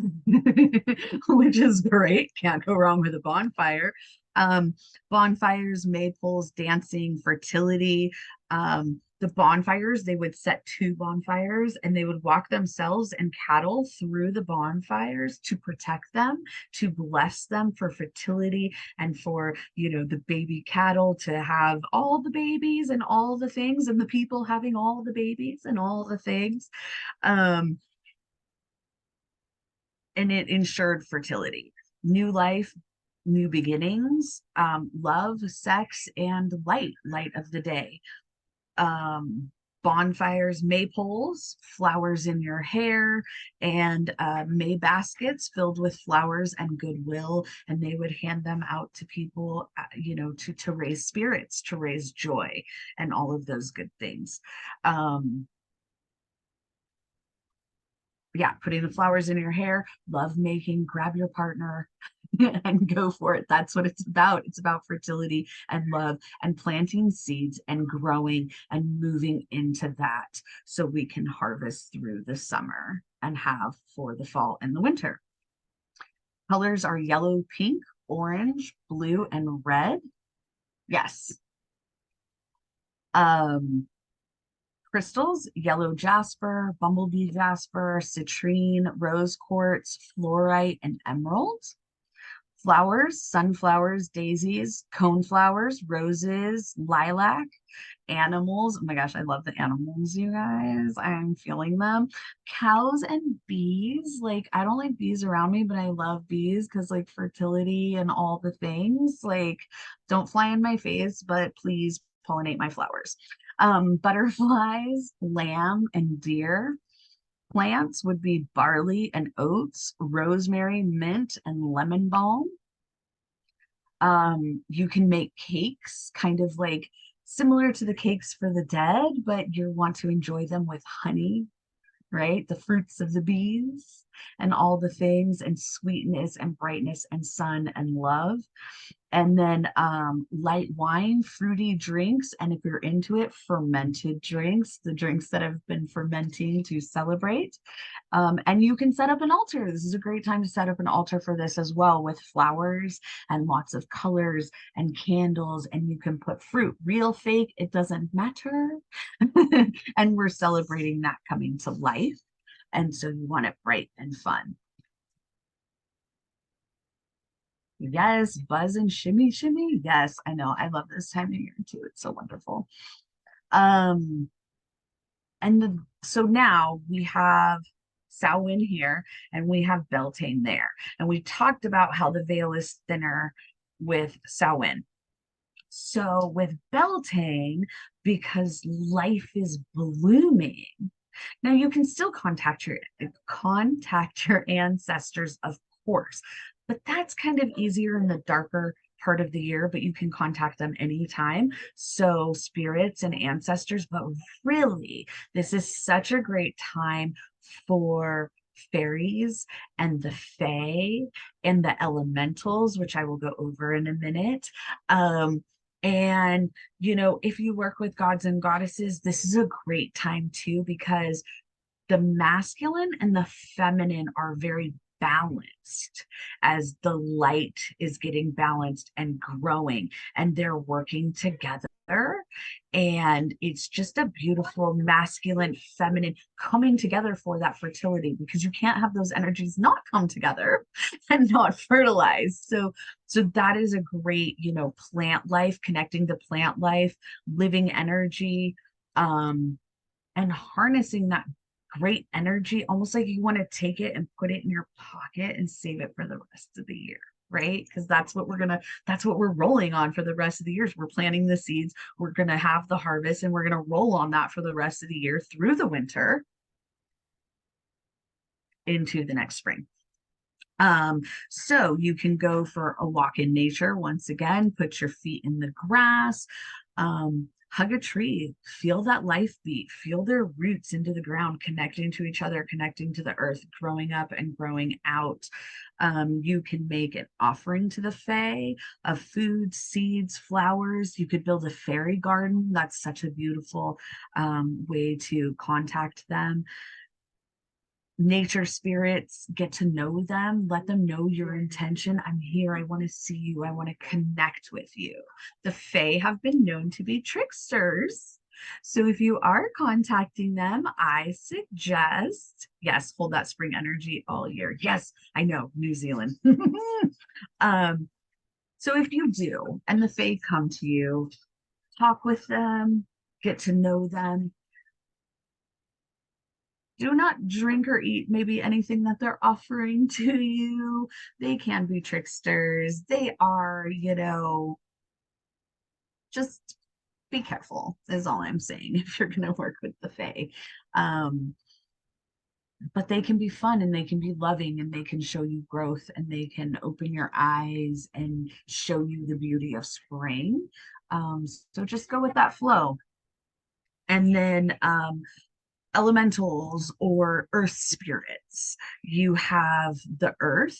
which is great. Can't go wrong with a bonfire. Bonfires, maypoles, dancing, fertility. The bonfires, they would set 2 bonfires and they would walk themselves and cattle through the bonfires to protect them, to bless them for fertility and for, you know, the baby cattle to have all the babies and all the things, and the people having all the babies and all the things. And it ensured fertility, new life, new beginnings, love, sex, and light of the day. Bonfires, maypoles, flowers in your hair, and May baskets filled with flowers and goodwill, and they would hand them out to people, you know, to raise spirits, to raise joy, and all of those good things. Yeah, putting the flowers in your hair, love making, grab your partner and go for it. That's what it's about. It's about fertility and love and planting seeds and growing and moving into that so we can harvest through the summer and have for the fall and the winter. Colors are yellow, pink, orange, blue, and red. Yes. Crystals, yellow jasper, bumblebee jasper, citrine, rose quartz, fluorite, and emerald. Flowers, sunflowers, daisies, coneflowers, roses, lilac. Animals, oh my gosh, I love the animals, you guys. I'm feeling them. Cows and bees. Like, I don't like bees around me, but I love bees because, like, fertility and all the things. Like, don't fly in my face, but please pollinate my flowers. Butterflies, lamb, and deer. Plants would be barley and oats, rosemary, mint, and lemon balm. You can make cakes, kind of like similar to the cakes for the dead, but you want to enjoy them with honey, right? The fruits of the bees and all the things, and sweetness and brightness and sun and love. And then light wine, fruity drinks, and if you're into it, fermented drinks, the drinks that have been fermenting to celebrate. And you can set up an altar. This is a great time to set up an altar for this as well, with flowers and lots of colors and candles. And you can put fruit, real, fake, it doesn't matter. And we're celebrating that coming to life. And so you want it bright and fun. Yes, buzz and shimmy, shimmy. Yes, I know. I love this time of year too. It's so wonderful. Um, so now we have Samhain here and we have Beltane there. And we talked about how the veil is thinner with Samhain. So with Beltane, because life is blooming, now you can still contact your ancestors, of course, but that's kind of easier in the darker part of the year, but you can contact them anytime. So spirits and ancestors, but really, this is such a great time for fairies and the fae and the elementals, which I will go over in a minute. And if you work with gods and goddesses, this is a great time too, because the masculine and the feminine are very balanced as the light is getting balanced and growing, and they're working together. And it's just a beautiful masculine, feminine coming together for that fertility, because you can't have those energies not come together and not fertilize. So that is a great, plant life, connecting to plant life, living energy, and harnessing that great energy, almost like you want to take it and put it in your pocket and save it for the rest of the year, right? Because that's what we're rolling on for the rest of the years. We're planting the seeds, we're going to have the harvest, and we're going to roll on that for the rest of the year through the winter into the next spring. So you can go for a walk in nature. Once again, put your feet in the grass, hug a tree, feel that life beat, feel their roots into the ground, connecting to each other, connecting to the earth, growing up and growing out. You can make an offering to the fae of food, seeds, flowers. You could build a fairy garden. That's such a beautiful way to contact them. Nature spirits, get to know them, let them know your intention. I'm here, I want to see you, I want to connect with you. The fae have been known to be tricksters, so if you are contacting them, I suggest, yes, hold that spring energy all year. Yes, I know, New Zealand. So if you do and the fae come to you, talk with them, get to know them. Do not drink or eat maybe anything that they're offering to you. They can be tricksters. They are, just be careful is all I'm saying if you're going to work with the fae. But they can be fun and they can be loving and they can show you growth and they can open your eyes and show you the beauty of spring. So just go with that flow. And then elementals or earth spirits. You have the earth.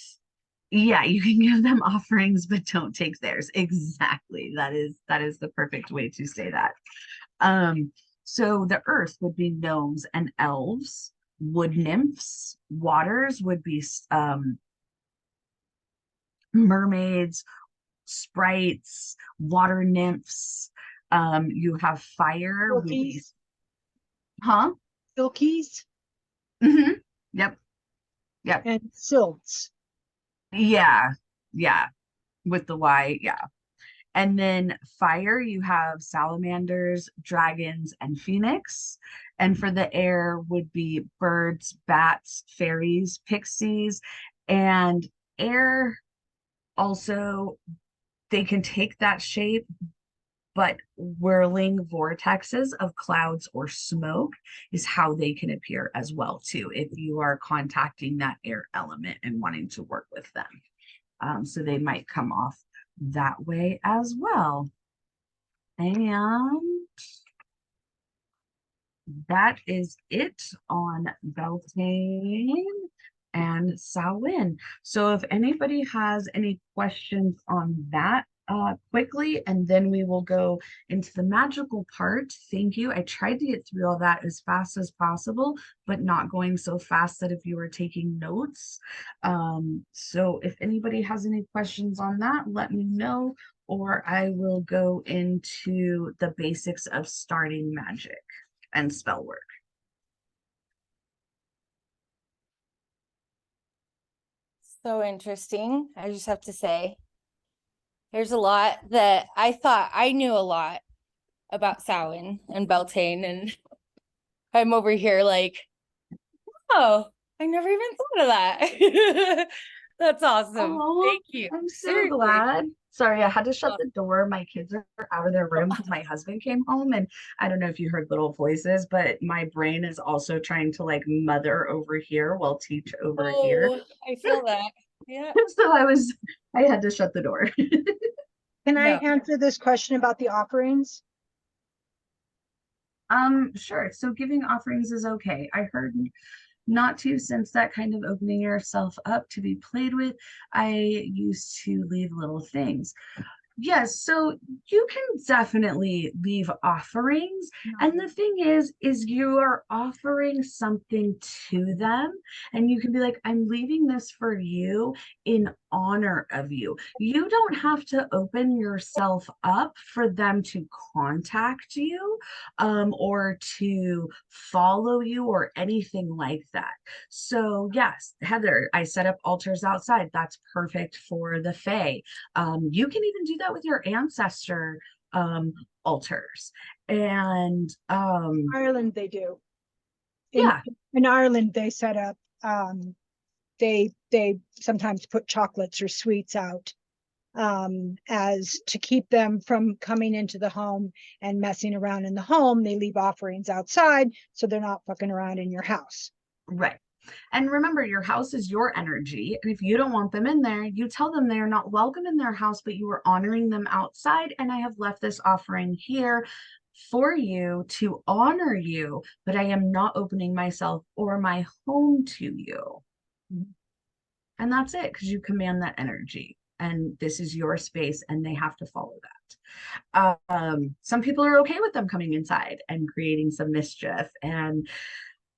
Yeah, you can give them offerings, but don't take theirs. Exactly. That is the perfect way to say that. So the earth would be gnomes and elves, wood nymphs, waters would be mermaids, sprites, water nymphs. You have fire with these, Silkies, huh? silkies, Hmm. Yep, yep. and silts. Yeah, yeah. With the Y, yeah. And then fire, you have salamanders, dragons, and phoenix. And for the air would be birds, bats, fairies, pixies, and air also, they can take that shape, but whirling vortexes of clouds or smoke is how they can appear as well too, if you are contacting that air element and wanting to work with them. So they might come off that way as well. And that is it on Beltane and Samhain. So if anybody has any questions on that quickly, and then we will go into the magical part. Thank you. I tried to get through all that as fast as possible, but not going so fast that if you were taking notes. So if anybody has any questions on that, let me know, or I will go into the basics of starting magic and spell work. So interesting. I just have to say, there's a lot that I thought I knew a lot about Samhain and Beltane, and I'm over here like, oh, I never even thought of that. That's awesome. Oh, Thank you. I'm so Seriously. glad. Sorry, I had to shut Oh. the door. My kids are out of their room because my husband came home, and I don't know if you heard little voices, but my brain is also trying to like mother over here while teach over here. Oh, I feel that. Yeah. So I had to shut the door. Can I No. answer this question about the offerings? Sure. So giving offerings is okay. I heard not to, since that kind of opening yourself up to be played with. I used to leave little things. Yes, so you can definitely leave offerings. And the thing is you are offering something to them. And you can be like, I'm leaving this for you in honor of you. You don't have to open yourself up for them to contact you, or to follow you or anything like that. So yes, Heather, I set up altars outside. That's perfect for the Fae. You can even do that with your ancestor altars. And Ireland, they do. yeah, In Ireland, they set up, they sometimes put chocolates or sweets out as to keep them from coming into the home and messing around in the home. They leave offerings outside so they're not fucking around in your house. right. And remember, your house is your energy. And if you don't want them in there, you tell them they are not welcome in their house, but you are honoring them outside. And I have left this offering here for you to honor you, but I am not opening myself or my home to you. And that's it, because you command that energy. And this is your space, and they have to follow that. Some people are okay with them coming inside and creating some mischief, and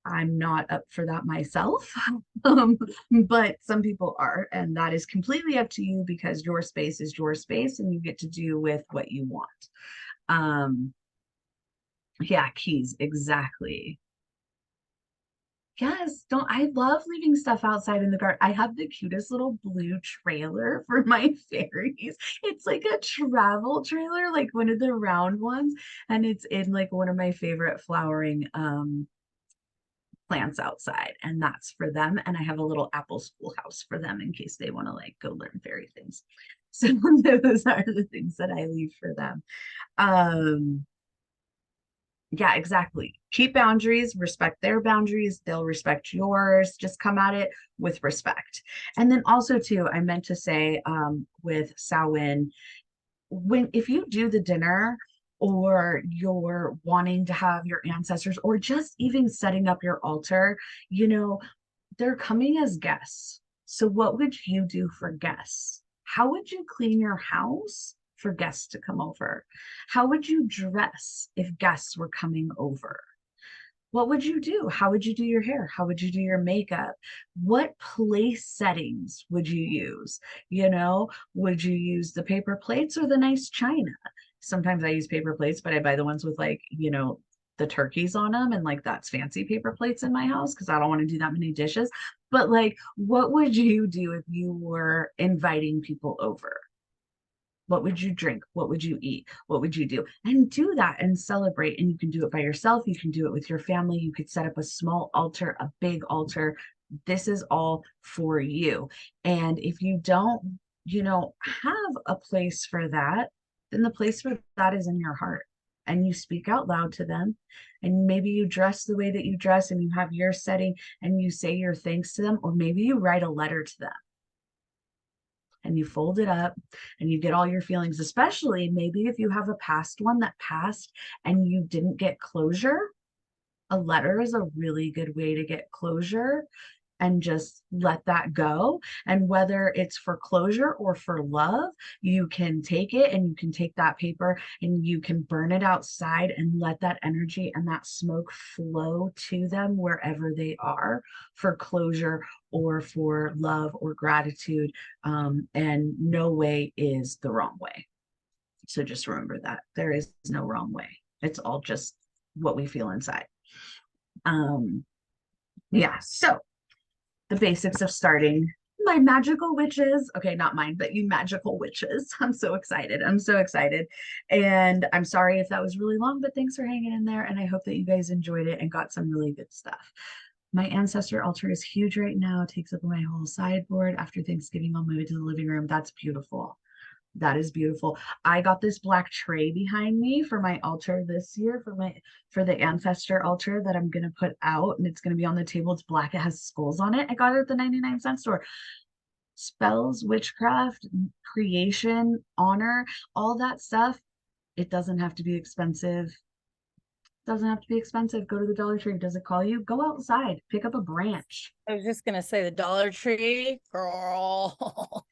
I'm not up for that myself. But some people are, and that is completely up to you, because your space is your space and you get to do with what you want. Yeah, keys, exactly. Yes, don't I love leaving stuff outside in the garden. I have the cutest little blue trailer for my fairies. It's like a travel trailer, like one of the round ones, and it's in like one of my favorite flowering plants outside, and that's for them. And I have a little apple schoolhouse for them in case they want to like go learn fairy things. So those are the things that I leave for them. Yeah, exactly. Keep boundaries, respect their boundaries, they'll respect yours. Just come at it with respect. And then also too, I meant to say with Samhain, when if you do the dinner, or you're wanting to have your ancestors, or just even setting up your altar, they're coming as guests. So what would you do for guests? How would you clean your house for guests to come over? How would you dress if guests were coming over? What would you do? How would you do your hair? How would you do your makeup? What place settings would you use? You know, would you use the paper plates or the nice china? Sometimes I use paper plates, but I buy the ones with like, you know, the turkeys on them, and like that's fancy paper plates in my house because I don't want to do that many dishes. But like, what would you do if you were inviting people over? What would you drink? What would you eat? What would you do? And do that and celebrate. And you can do it by yourself. You can do it with your family. You could set up a small altar, a big altar. This is all for you. And if you don't, you know, have a place for that, then the place for that is in your heart. And you speak out loud to them. And maybe you dress the way that you dress and you have your setting and you say your thanks to them, or maybe you write a letter to them and you fold it up and you get all your feelings, especially maybe if you have a past one that passed and you didn't get closure. A letter is a really good way to get closure and just let that go. And whether it's for closure or for love, you can take it and you can take that paper and you can burn it outside and let that energy and that smoke flow to them wherever they are for closure or for love or gratitude. And no way is the wrong way. So just remember that there is no wrong way. It's all just what we feel inside. Yeah, so the basics of starting my magical witches. Okay, not mine, but you magical witches. I'm so excited. I'm so excited. And I'm sorry if that was really long, but thanks for hanging in there. And I hope that you guys enjoyed it and got some really good stuff. My ancestor altar is huge right now. It takes up my whole sideboard. After Thanksgiving, I'll move it to the living room. That's beautiful. That is beautiful. I got this black tray behind me for my altar this year for the ancestor altar that I'm gonna put out, and it's gonna be on the table. It's black. It has skulls on it. I got it at the 99-cent store. Spells, witchcraft, creation, honor, all that stuff. It doesn't have to be expensive. Doesn't have to be expensive. Go to the Dollar Tree. Does it call you? Go outside. Pick up a branch. I was just gonna say the Dollar Tree, girl.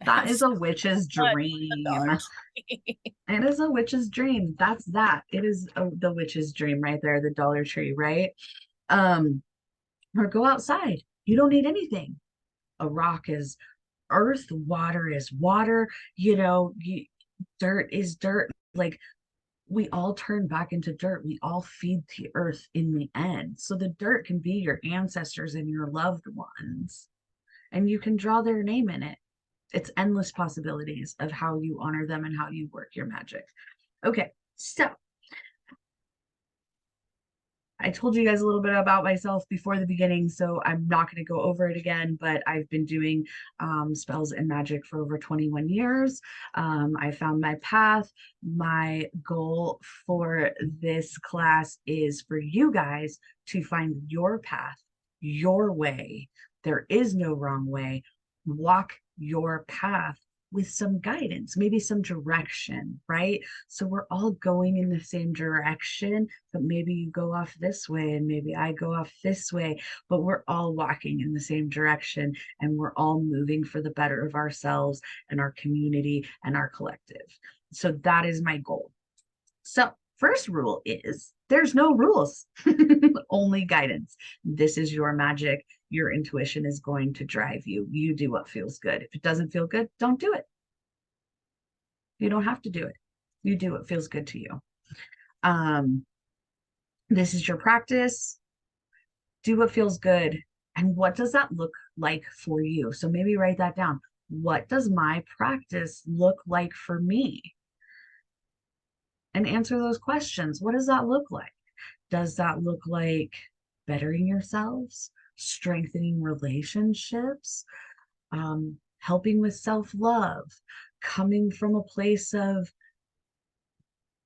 That is a witch's dream. It is a witch's dream. That's that. It is the witch's dream right there, the Dollar Tree, right? Or go outside. You don't need anything. A rock is earth, water is water, you know, dirt is dirt. Like, we all turn back into dirt. We all feed the earth in the end. So the dirt can be your ancestors and your loved ones, and you can draw their name in it. It's endless possibilities of how you honor them and how you work your magic. Okay, so I told you guys a little bit about myself before the beginning, so I'm not going to go over it again, but I've been doing spells and magic for over 21 years. I found my path. My goal for this class is for you guys to find your path, your way. There is no wrong way. Walk your path with some guidance, maybe some direction, right? So we're all going in the same direction, but maybe you go off this way and maybe I go off this way, but we're all walking in the same direction and we're all moving for the better of ourselves and our community and our collective. So that is my goal. So first rule is there's no rules, only guidance. This is your magic. Your intuition is going to drive you. You do what feels good. If it doesn't feel good, don't do it. You don't have to do it. You do what feels good to you. This is your practice. Do what feels good. And what does that look like for you? So maybe write that down. What does my practice look like for me? And answer those questions. What does that look like? Does that look like bettering yourselves, strengthening relationships, helping with self-love, coming from a place of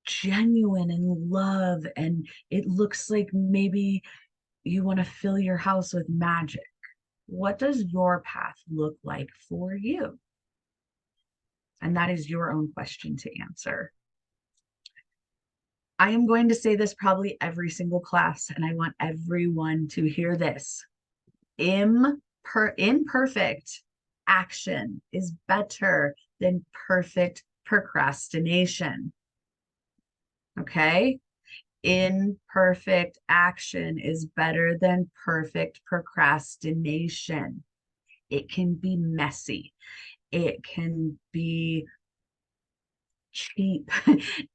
genuine and love, and it looks like maybe you want to fill your house with magic? What does your path look like for you? And that is your own question to answer. I am going to say this probably every single class, and I want everyone to hear this. Imperfect action is better than perfect procrastination. Okay? Imperfect action is better than perfect procrastination. It can be messy. It can be cheap.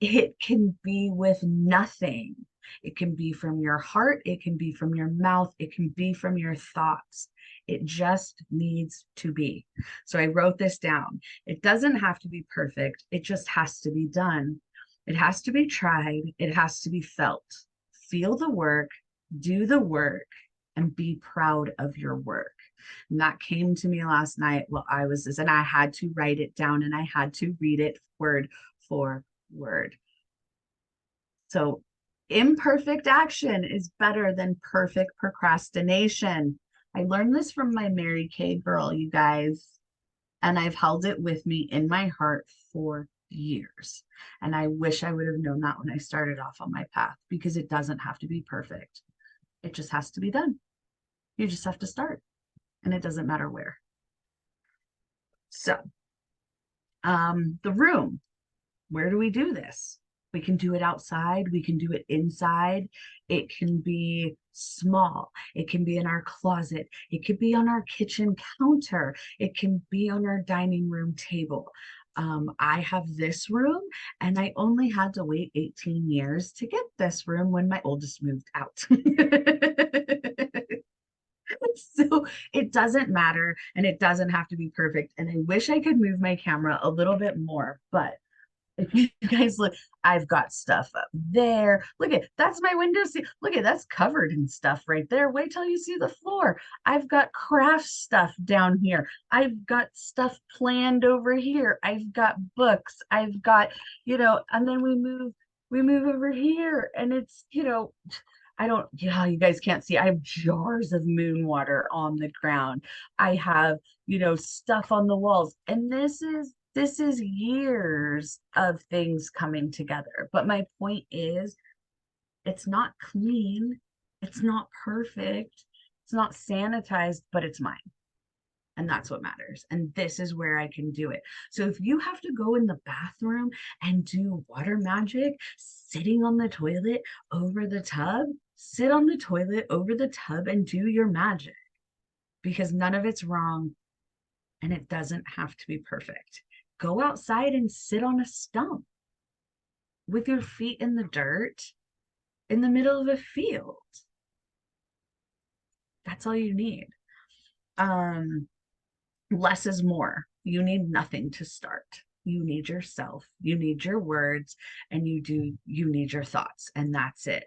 It can be with nothing. It can be from your heart. It can be from your mouth. It can be from your thoughts. It just needs to be. So I wrote this down. It doesn't have to be perfect. It just has to be done. It has to be tried. It has to be felt. Feel the work, do the work, and be proud of your work. And that came to me last night while I was this, and I had to write it down and I had to read it word for word. So imperfect action is better than perfect procrastination. I learned this from my Mary Kay girl, you guys, and I've held it with me in my heart for years. And I wish I would have known that when I started off on my path, because it doesn't have to be perfect. It just has to be done. You just have to start, and it doesn't matter where. So, the room, where do we do this? We can do it outside. We can do it inside. It can be small. It can be in our closet. It could be on our kitchen counter. It can be on our dining room table. I have this room, and I only had to wait 18 years to get this room when my oldest moved out. So it doesn't matter, and it doesn't have to be perfect. And I wish I could move my camera a little bit more, but if you guys look, I've got stuff up there. Look at, that's my window seat. Look at, that's covered in stuff right there. Wait till you see the floor. I've got craft stuff down here. I've got stuff planned over here. I've got books. I've got, and then we move over here, and it's, I don't, yeah, you guys can't see. I have jars of moon water on the ground. I have, stuff on the walls. And this is years of things coming together. But my point is, it's not clean. It's not perfect. It's not sanitized, but it's mine. And that's what matters. And this is where I can do it. So if you have to go in the bathroom and do water magic, sitting on the toilet over the tub, sit on the toilet over the tub and do your magic, because none of it's wrong and it doesn't have to be perfect. Go outside and sit on a stump with your feet in the dirt in the middle of a field. That's all you need. Less is more. You need nothing to start. You need yourself, you need your words, and you need your thoughts, and that's it.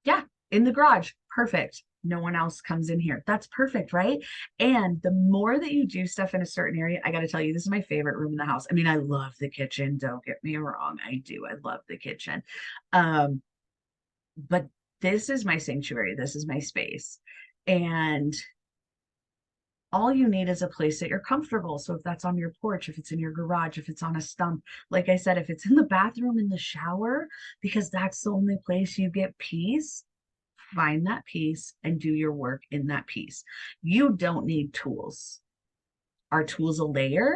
Yeah, in the garage, perfect. No one else comes in here. That's perfect, right? And the more that you do stuff in a certain area, I got to tell you, this is my favorite room in the house. I mean, I love the kitchen. Don't get me wrong. I do. I love the kitchen. But this is my sanctuary. This is my space. And all you need is a place that you're comfortable. So if that's on your porch, if it's in your garage, if it's on a stump, like I said, if it's in the bathroom, in the shower, because that's the only place you get peace, find that peace and do your work in that peace. You don't need tools. Are tools a layer?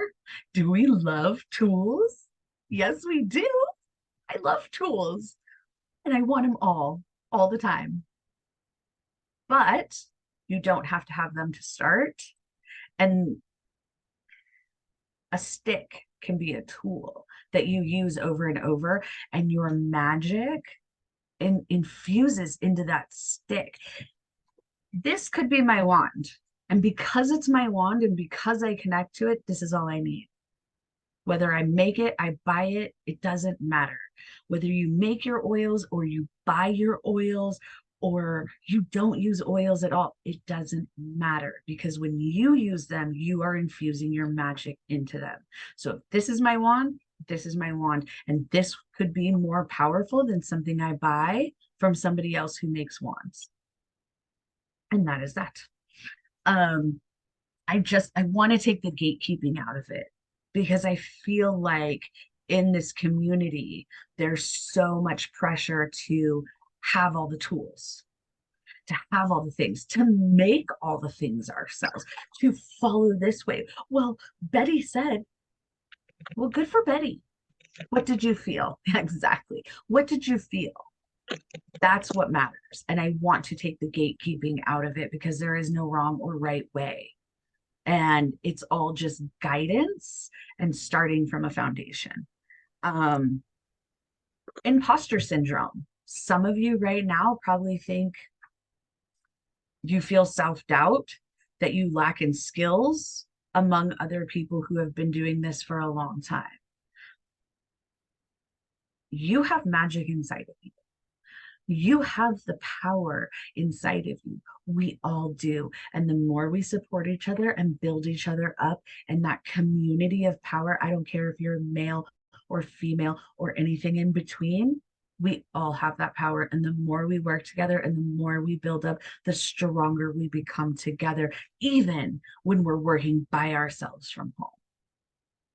Do we love tools? Yes, we do. I love tools, and I want them all the time. But you don't have to have them to start. And a stick can be a tool that you use over and over, and your magic infuses into that stick. This could be my wand. And because it's my wand and because I connect to it, this is all I need. Whether I make it, I buy it, it doesn't matter. Whether you make your oils or you buy your oils or you don't use oils at all, it doesn't matter, because when you use them, you are infusing your magic into them. So if this is my wand, this is my wand, and this could be more powerful than something I buy from somebody else who makes wands. And that is that. I want to take the gatekeeping out of it, because I feel like in this community, there's so much pressure to have all the tools, to have all the things, to make all the things ourselves, to follow this way. Well, Betty said, well, good for Betty. What did you feel? Exactly. What did you feel? That's what matters. And I want to take the gatekeeping out of it because there is no wrong or right way. And it's all just guidance and starting from a foundation. Um, Imposter syndrome. Some of you right now probably think you feel self-doubt, that you lack in skills among other people who have been doing this for a long time. You have magic inside of you. You have the power inside of you. We all do. And the more we support each other and build each other up and that community of power, I don't care if you're male or female or anything in between, we all have that power. And the more we work together and the more we build up, the stronger we become together, even when we're working by ourselves from home,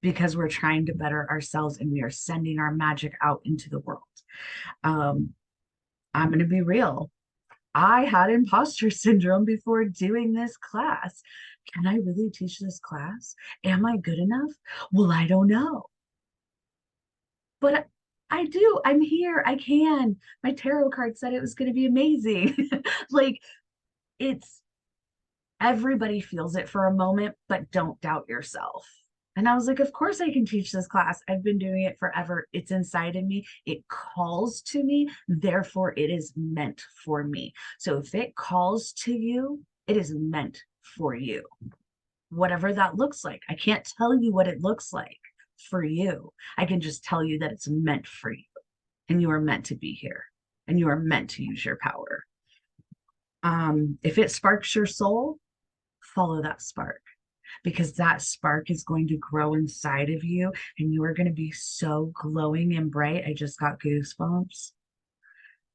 because we're trying to better ourselves and we are sending our magic out into the world. I'm going to be real. I had imposter syndrome before doing this class. Can I really teach this class? Am I good enough? Well, I don't know. But I do. I'm here. I can. My tarot card said it was going to be amazing. Like, it's everybody feels it for a moment, but don't doubt yourself. And I was like, of course I can teach this class. I've been doing it forever. It's inside of me. It calls to me. Therefore, it is meant for me. So if it calls to you, it is meant for you. Whatever that looks like. I can't tell you what it looks like for you. I can just tell you that it's meant for you. And you are meant to be here. And you are meant to use your power. If it sparks your soul, follow that spark, because that spark is going to grow inside of you and you are going to be so glowing and bright. I just got goosebumps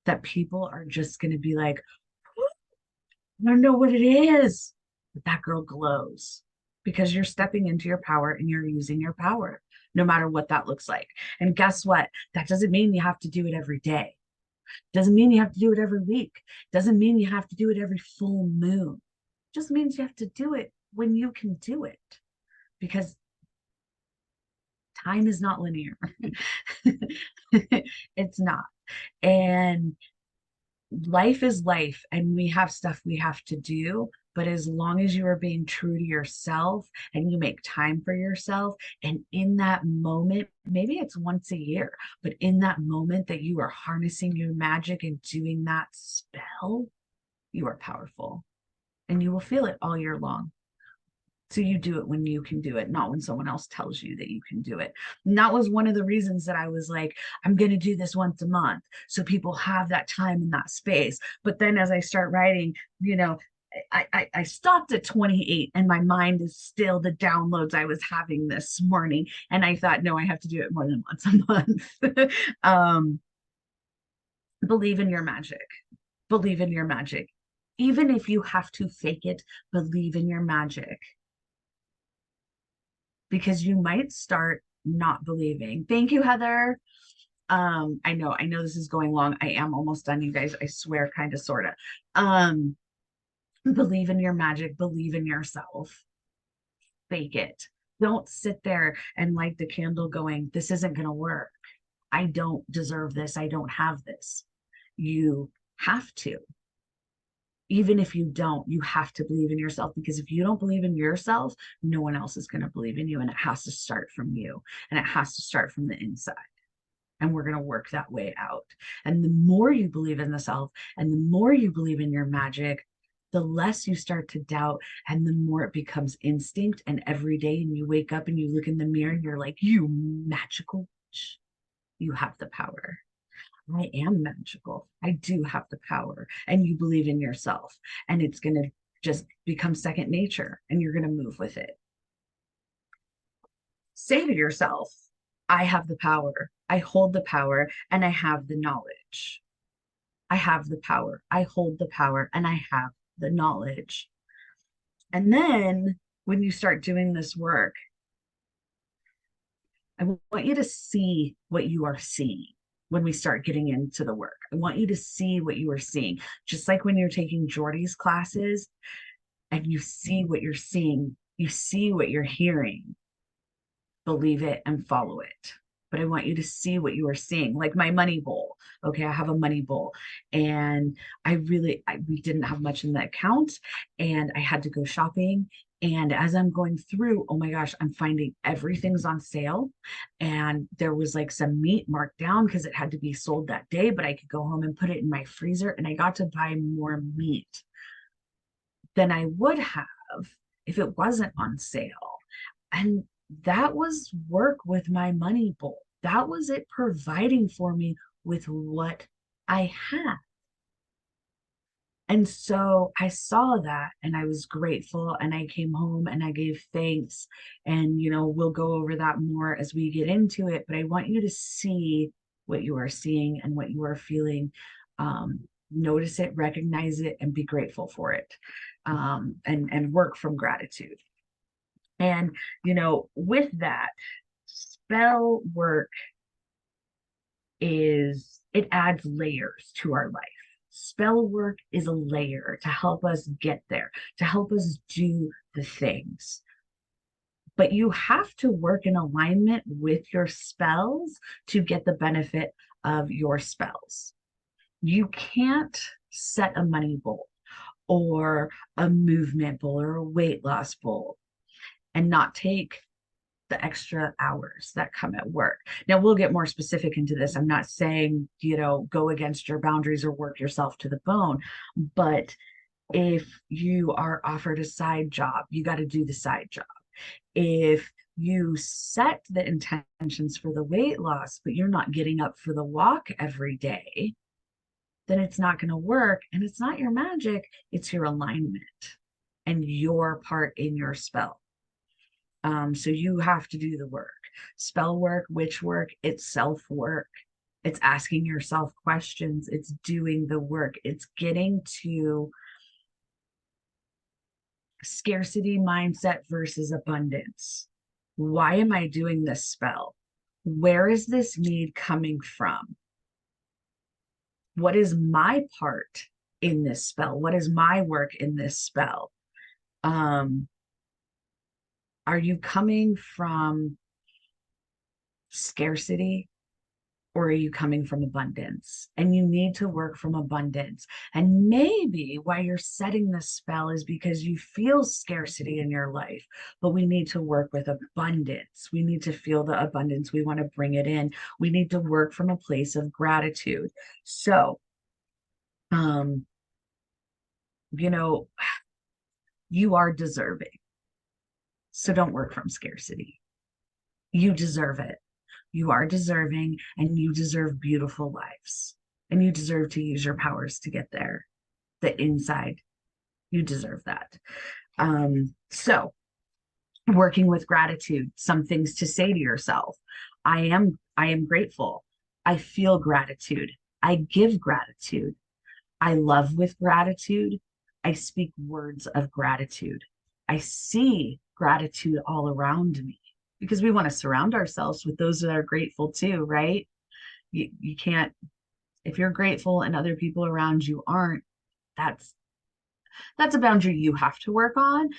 that people are just going to be like, I don't know what it is, but that girl glows, because you're stepping into your power and you're using your power, no matter what that looks like. And guess what? That doesn't mean you have to do it every day. Doesn't mean you have to do it every week. Doesn't mean you have to do it every full moon. Just means you have to do it when you can do it, because time is not linear. It's not. And life is life, and we have stuff we have to do. But as long as you are being true to yourself and you make time for yourself, and in that moment, maybe it's once a year, but in that moment that you are harnessing your magic and doing that spell, you are powerful. And you will feel it all year long. So you do it when you can do it, not when someone else tells you that you can do it. And that was one of the reasons that I was like, I'm going to do this once a month, so people have that time and that space. But then as I start writing, I stopped at 28, and my mind is still the downloads I was having this morning. And I thought, no, I have to do it more than once a month. Believe in your magic. Believe in your magic. Even if you have to fake it, believe in your magic. Because you might start not believing. Thank you, Heather. I know this is going long. I am almost done, you guys. I swear, kind of, sort of. Believe in your magic. Believe in yourself. Fake it. Don't sit there and light the candle going, this isn't going to work. I don't deserve this. I don't have this. You have to. Even if you don't, you have to believe in yourself, because if you don't believe in yourself, no one else is going to believe in you. And it has to start from you, and it has to start from the inside. And we're going to work that way out. And the more you believe in the self and the more you believe in your magic, the less you start to doubt, and the more it becomes instinct. And every day, and you wake up and you look in the mirror and you're like, you magical witch, you have the power. I am magical. I do have the power. And you believe in yourself, and it's going to just become second nature, and you're going to move with it. Say to yourself, I have the power. I hold the power, and I have the knowledge. I have the power. I hold the power, and I have the knowledge. And then when you start doing this work, I want you to see what you are seeing. When we start getting into the work, I want you to see what you are seeing. Just like when you're taking Jordy's classes and you see what you're seeing, you see what you're hearing, believe it and follow it. but I want you to see what you are seeing. Like my money bowl. Okay, I have a money bowl, and we didn't have much in the account, and I had to go shopping. And as I'm going through, oh my gosh, I'm finding everything's on sale. And there was like some meat marked down because it had to be sold that day, but I could go home and put it in my freezer, and I got to buy more meat than I would have if it wasn't on sale. And that was work with my money bowl. That was it providing for me with what I had. And so I saw that and I was grateful, and I came home and I gave thanks. And, we'll go over that more as we get into it. But I want you to see what you are seeing and what you are feeling. Notice it, recognize it, and be grateful for it. And work from gratitude. And, with that, spell work it adds layers to our life. Spell work is a layer to help us get there, to help us do the things. But you have to work in alignment with your spells to get the benefit of your spells. You can't set a money bowl or a movement bowl or a weight loss bowl and not take the extra hours that come at work. Now, we'll get more specific into this. I'm not saying, go against your boundaries or work yourself to the bone, but if you are offered a side job, you got to do the side job. If you set the intentions for the weight loss, but you're not getting up for the walk every day, then it's not going to work. And it's not your magic, it's your alignment and your part in your spell. So you have to do the work. Spell work, witch work, it's self-work. It's asking yourself questions. It's doing the work. It's getting to scarcity mindset versus abundance. Why am I doing this spell? Where is this need coming from? What is my part in this spell? What is my work in this spell? Are you coming from scarcity, or are you coming from abundance? And you need to work from abundance. And maybe why you're setting this spell is because you feel scarcity in your life, but we need to work with abundance. We need to feel the abundance. We want to bring it in. We need to work from a place of gratitude. So, you are deserving. So don't work from scarcity. You deserve it. You are deserving, and you deserve beautiful lives, and you deserve to use your powers to get there. The inside, you deserve that. So working with gratitude, some things to say to yourself. I am grateful. I feel gratitude. I give gratitude. I love with gratitude. I speak words of gratitude. I see gratitude all around me, because we want to surround ourselves with those that are grateful too, right? You can't, if you're grateful and other people around you aren't, that's a boundary you have to work on.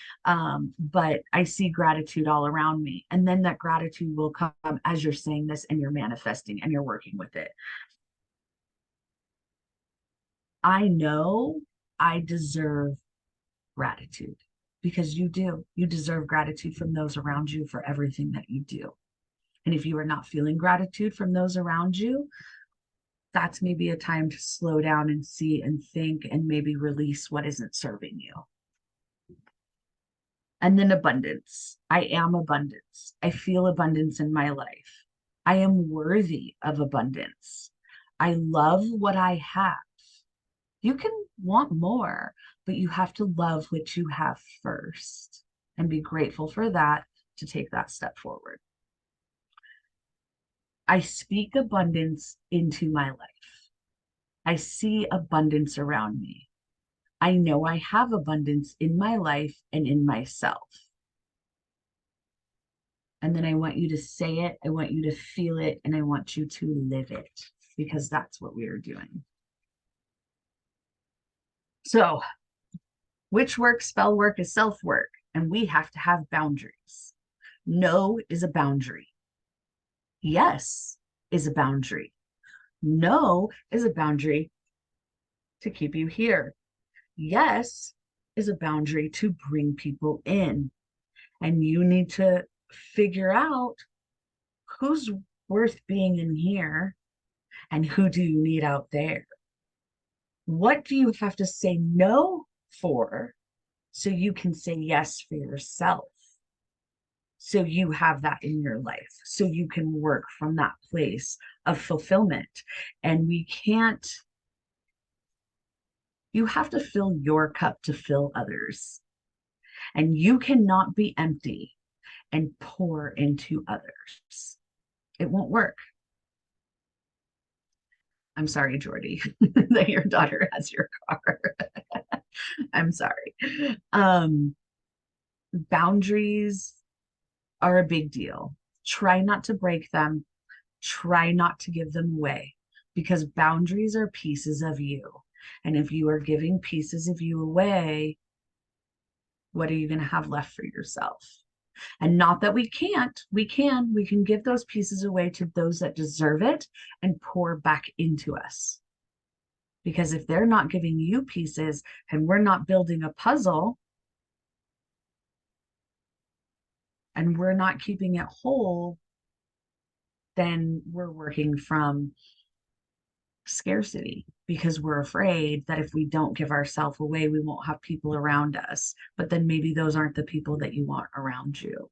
But I see gratitude all around me. And then that gratitude will come as you're saying this and you're manifesting and you're working with it. I know I deserve gratitude, because you do. You deserve gratitude from those around you for everything that you do. And if you are not feeling gratitude from those around you, that's maybe a time to slow down and see and think and maybe release what isn't serving you. And then abundance. I am abundance. I feel abundance in my life. I am worthy of abundance. I love what I have. You can want more, but you have to love what you have first and be grateful for that to take that step forward. I speak abundance into my life. I see abundance around me. I know I have abundance in my life and in myself. And then I want you to say it, I want you to feel it, and I want you to live it, because that's what we are doing. So, witch work, spell work is self-work, and we have to have boundaries. No is a boundary. Yes is a boundary. No is a boundary to keep you here. Yes is a boundary to bring people in. And you need to figure out who's worth being in here and who do you need out there. What do you have to say no for so you can say yes for yourself? So you have that in your life, so you can work from that place of fulfillment. And you have to fill your cup to fill others. And you cannot be empty and pour into others. It won't work. I'm sorry, Jordy, that your daughter has your car. I'm sorry. Boundaries are a big deal. Try not to break them. Try not to give them away, because boundaries are pieces of you. And if you are giving pieces of you away, what are you going to have left for yourself? And not that we can't, we can give those pieces away to those that deserve it and pour back into us. Because if they're not giving you pieces and we're not building a puzzle and we're not keeping it whole, then we're working from scarcity, because we're afraid that if we don't give ourselves away, we won't have people around us. But then maybe those aren't the people that you want around you.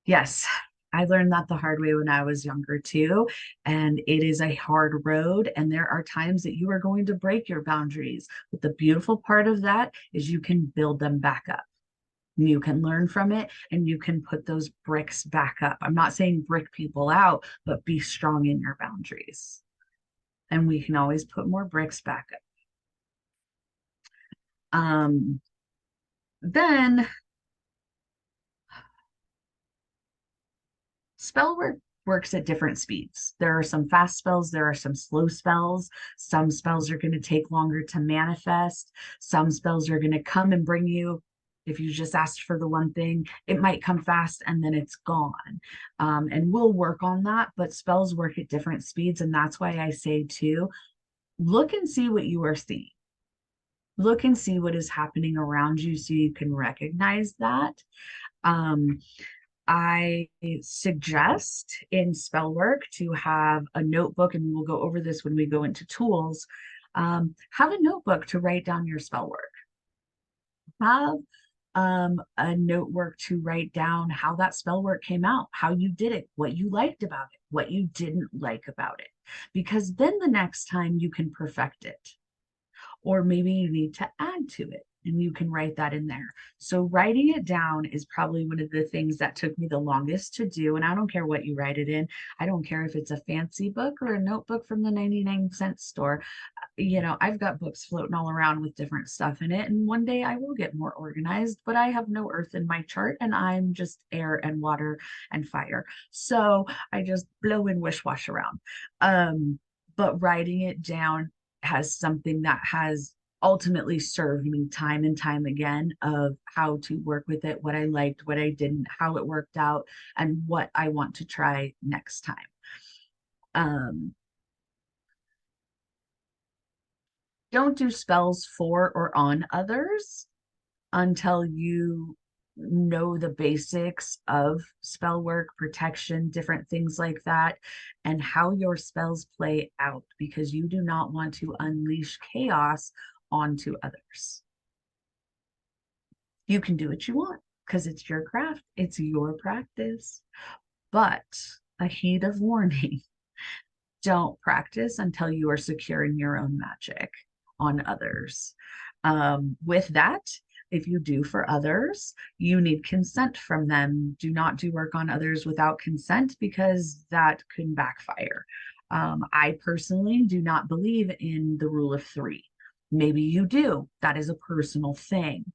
Yes, I learned that the hard way when I was younger too. And it is a hard road. And there are times that you are going to break your boundaries. But the beautiful part of that is you can build them back up. You can learn from it and you can put those bricks back up. I'm not saying brick people out, but be strong in your boundaries. And we can always put more bricks back up. Then spell work works at different speeds. There are some fast spells, there are some slow spells. Some spells are going to take longer to manifest. Some spells are going to come and bring you, if you just asked for the one thing, it might come fast and then it's gone. And we'll work on that, but spells work at different speeds. And that's why I say too, look and see what you are seeing. Look and see what is happening around you so you can recognize that. I suggest in spell work to have a notebook, and we'll go over this when we go into tools. Have a notebook to write down your spell work. Have a notebook to write down how that spell work came out, how you did it, what you liked about it, what you didn't like about it, because then the next time you can perfect it. Or maybe you need to add to it and you can write that in there. So writing it down is probably one of the things that took me the longest to do. And I don't care what you write it in. I don't care if it's a fancy book or a notebook from the 99-cent store. You know, I've got books floating all around with different stuff in it. And one day I will get more organized, but I have no earth in my chart and I'm just air and water and fire. So I just blow and wish wash around. But writing it down has something that has ultimately served me time and time again of how to work with it, what I liked, what I didn't, how it worked out, and what I want to try next time. Don't do spells for or on others until you know the basics of spell work, protection, different things like that, and how your spells play out, because you do not want to unleash chaos onto others. You can do what you want because it's your craft, it's your practice. But a heed of warning, don't practice until you are secure in your own magic on others. With that, if you do for others, you need consent from them. Do not do work on others without consent, because that can backfire. I personally do not believe in the rule of three. Maybe you do. That is a personal thing.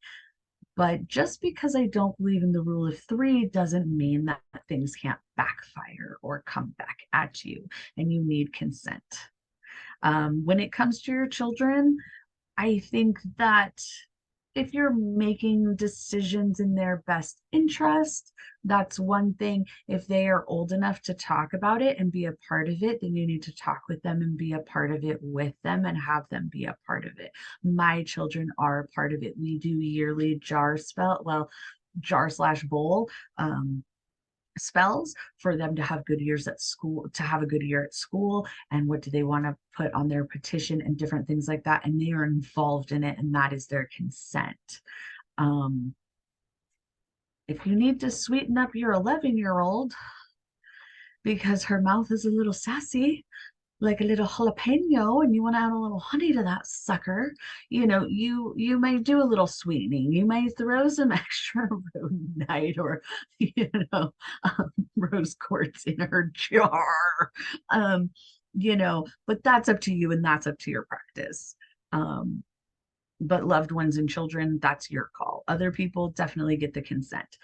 But just because I don't believe in the rule of three doesn't mean that things can't backfire or come back at you, and you need consent. When it comes to your children, I think that if you're making decisions in their best interest, that's one thing. If they are old enough to talk about it and be a part of it, then you need to talk with them and be a part of it with them and have them be a part of it. My children are a part of it. We do yearly jar slash bowl spells for them to have good years at school, to have a good year at school, and what do they want to put on their petition and different things like that. And they are involved in it, and that is their consent. If you need to sweeten up your 11-year-old because her mouth is a little sassy, like a little jalapeno, and you want to add a little honey to that sucker, you may do a little sweetening. You may throw some extra rhodonite or rose quartz in her jar. But that's up to you, and that's up to your practice. But loved ones and children, that's your call. Other people definitely get the consent.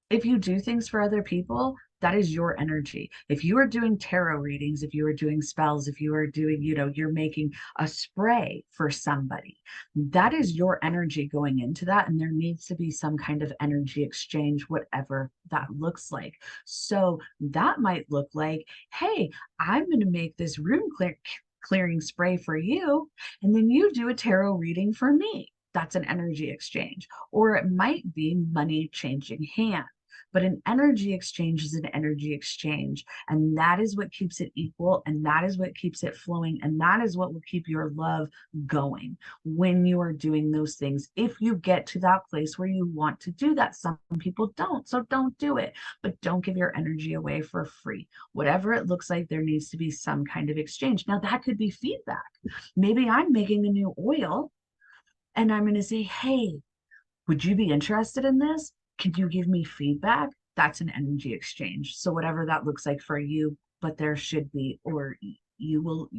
If you do things for other people, that is your energy. If you are doing tarot readings, if you are doing spells, if you are doing, you're making a spray for somebody, that is your energy going into that. And there needs to be some kind of energy exchange, whatever that looks like. So that might look like, hey, I'm going to make this room clearing spray for you, and then you do a tarot reading for me. That's an energy exchange. Or it might be money changing hands. But an energy exchange is an energy exchange. And that is what keeps it equal. And that is what keeps it flowing. And that is what will keep your love going when you are doing those things. If you get to that place where you want to do that, some people don't. So don't do it. But don't give your energy away for free. Whatever it looks like, there needs to be some kind of exchange. Now, that could be feedback. Maybe I'm making a new oil and I'm going to say, hey, would you be interested in this? Can you give me feedback? That's an energy exchange. So whatever that looks like for you, but there should be, or you will,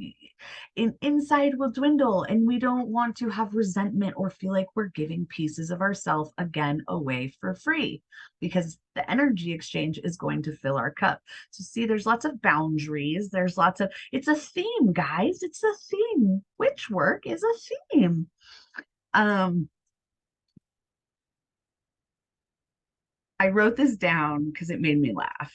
inside will dwindle, and we don't want to have resentment or feel like we're giving pieces of ourselves again away for free, because the energy exchange is going to fill our cup. So see, there's lots of boundaries. There's lots of, it's a theme, guys. It's a theme. Witch work is a theme. I wrote this down because it made me laugh.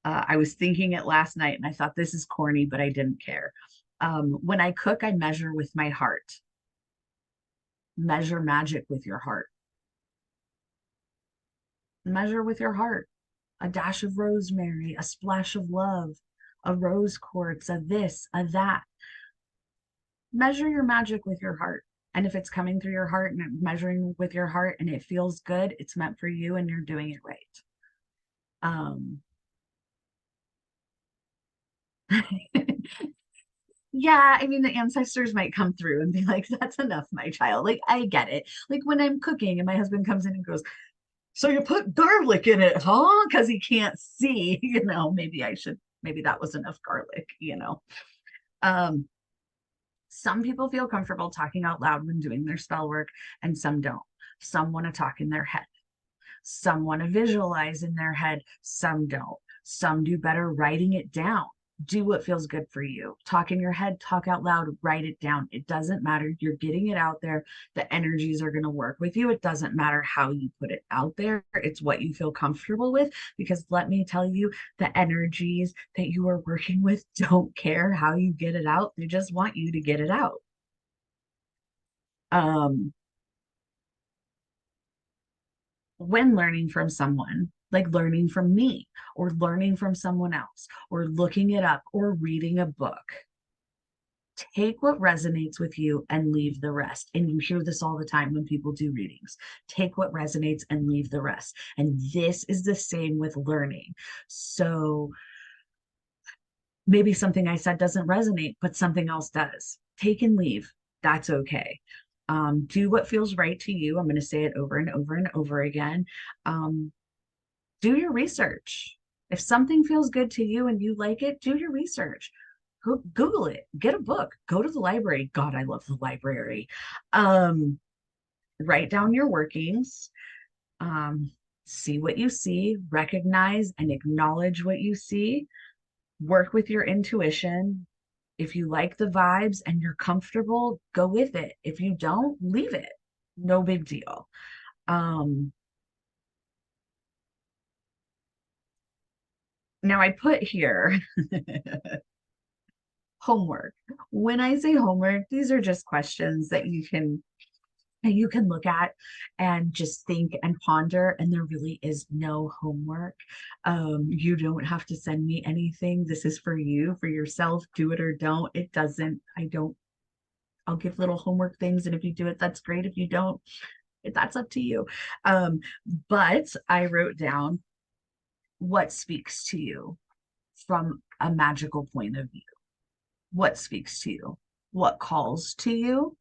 I was thinking it last night and I thought this is corny, but I didn't care. When I cook, I measure with my heart. Measure magic with your heart. Measure with your heart. A dash of rosemary, a splash of love, a rose quartz, a this, a that. Measure your magic with your heart. And if it's coming through your heart and measuring with your heart and it feels good, it's meant for you and you're doing it right. Yeah, I mean, the ancestors might come through and be like, that's enough, my child. Like, I get it. Like when I'm cooking and my husband comes in and goes, so you put garlic in it, huh? Because he can't see, maybe that was enough garlic. Some people feel comfortable talking out loud when doing their spell work, and some don't. Some want to talk in their head. Some want to visualize in their head. Some don't. Some do better writing it down. Do what feels good for you. Talk in your head, talk out loud, write it down. It doesn't matter. You're getting it out there. The energies are going to work with you. It doesn't matter how you put it out there. It's what you feel comfortable with, because let me tell you, the energies that you are working with don't care how you get it out. They just want you to get it out. When learning from someone, like learning from me or learning from someone else or looking it up or reading a book, take what resonates with you and leave the rest. And you hear this all the time when people do readings. Take what resonates and leave the rest. And this is the same with learning. So maybe something I said doesn't resonate, but something else does. Take and leave. That's okay. Do what feels right to you. I'm going to say it over and over and over again. Do your research. If something feels good to you and you like it, do your research. Go Google it, get a book, go to the library. God, I love the library. Write down your workings, see what you see, recognize and acknowledge what you see, work with your intuition, If you like the vibes and you're comfortable, go with it. If you don't, leave it. No big deal. Now I put here homework. When I say homework, these are just questions that you can look at and just think and ponder, and there really is no homework. You don't have to send me anything. This is for you, for yourself. Do it or don't. It doesn't, I don't, I'll give little homework things, and if you do it, that's great. If you don't, that's up to you. But I wrote down what speaks to you from a magical point of view. What speaks to you? What calls to you?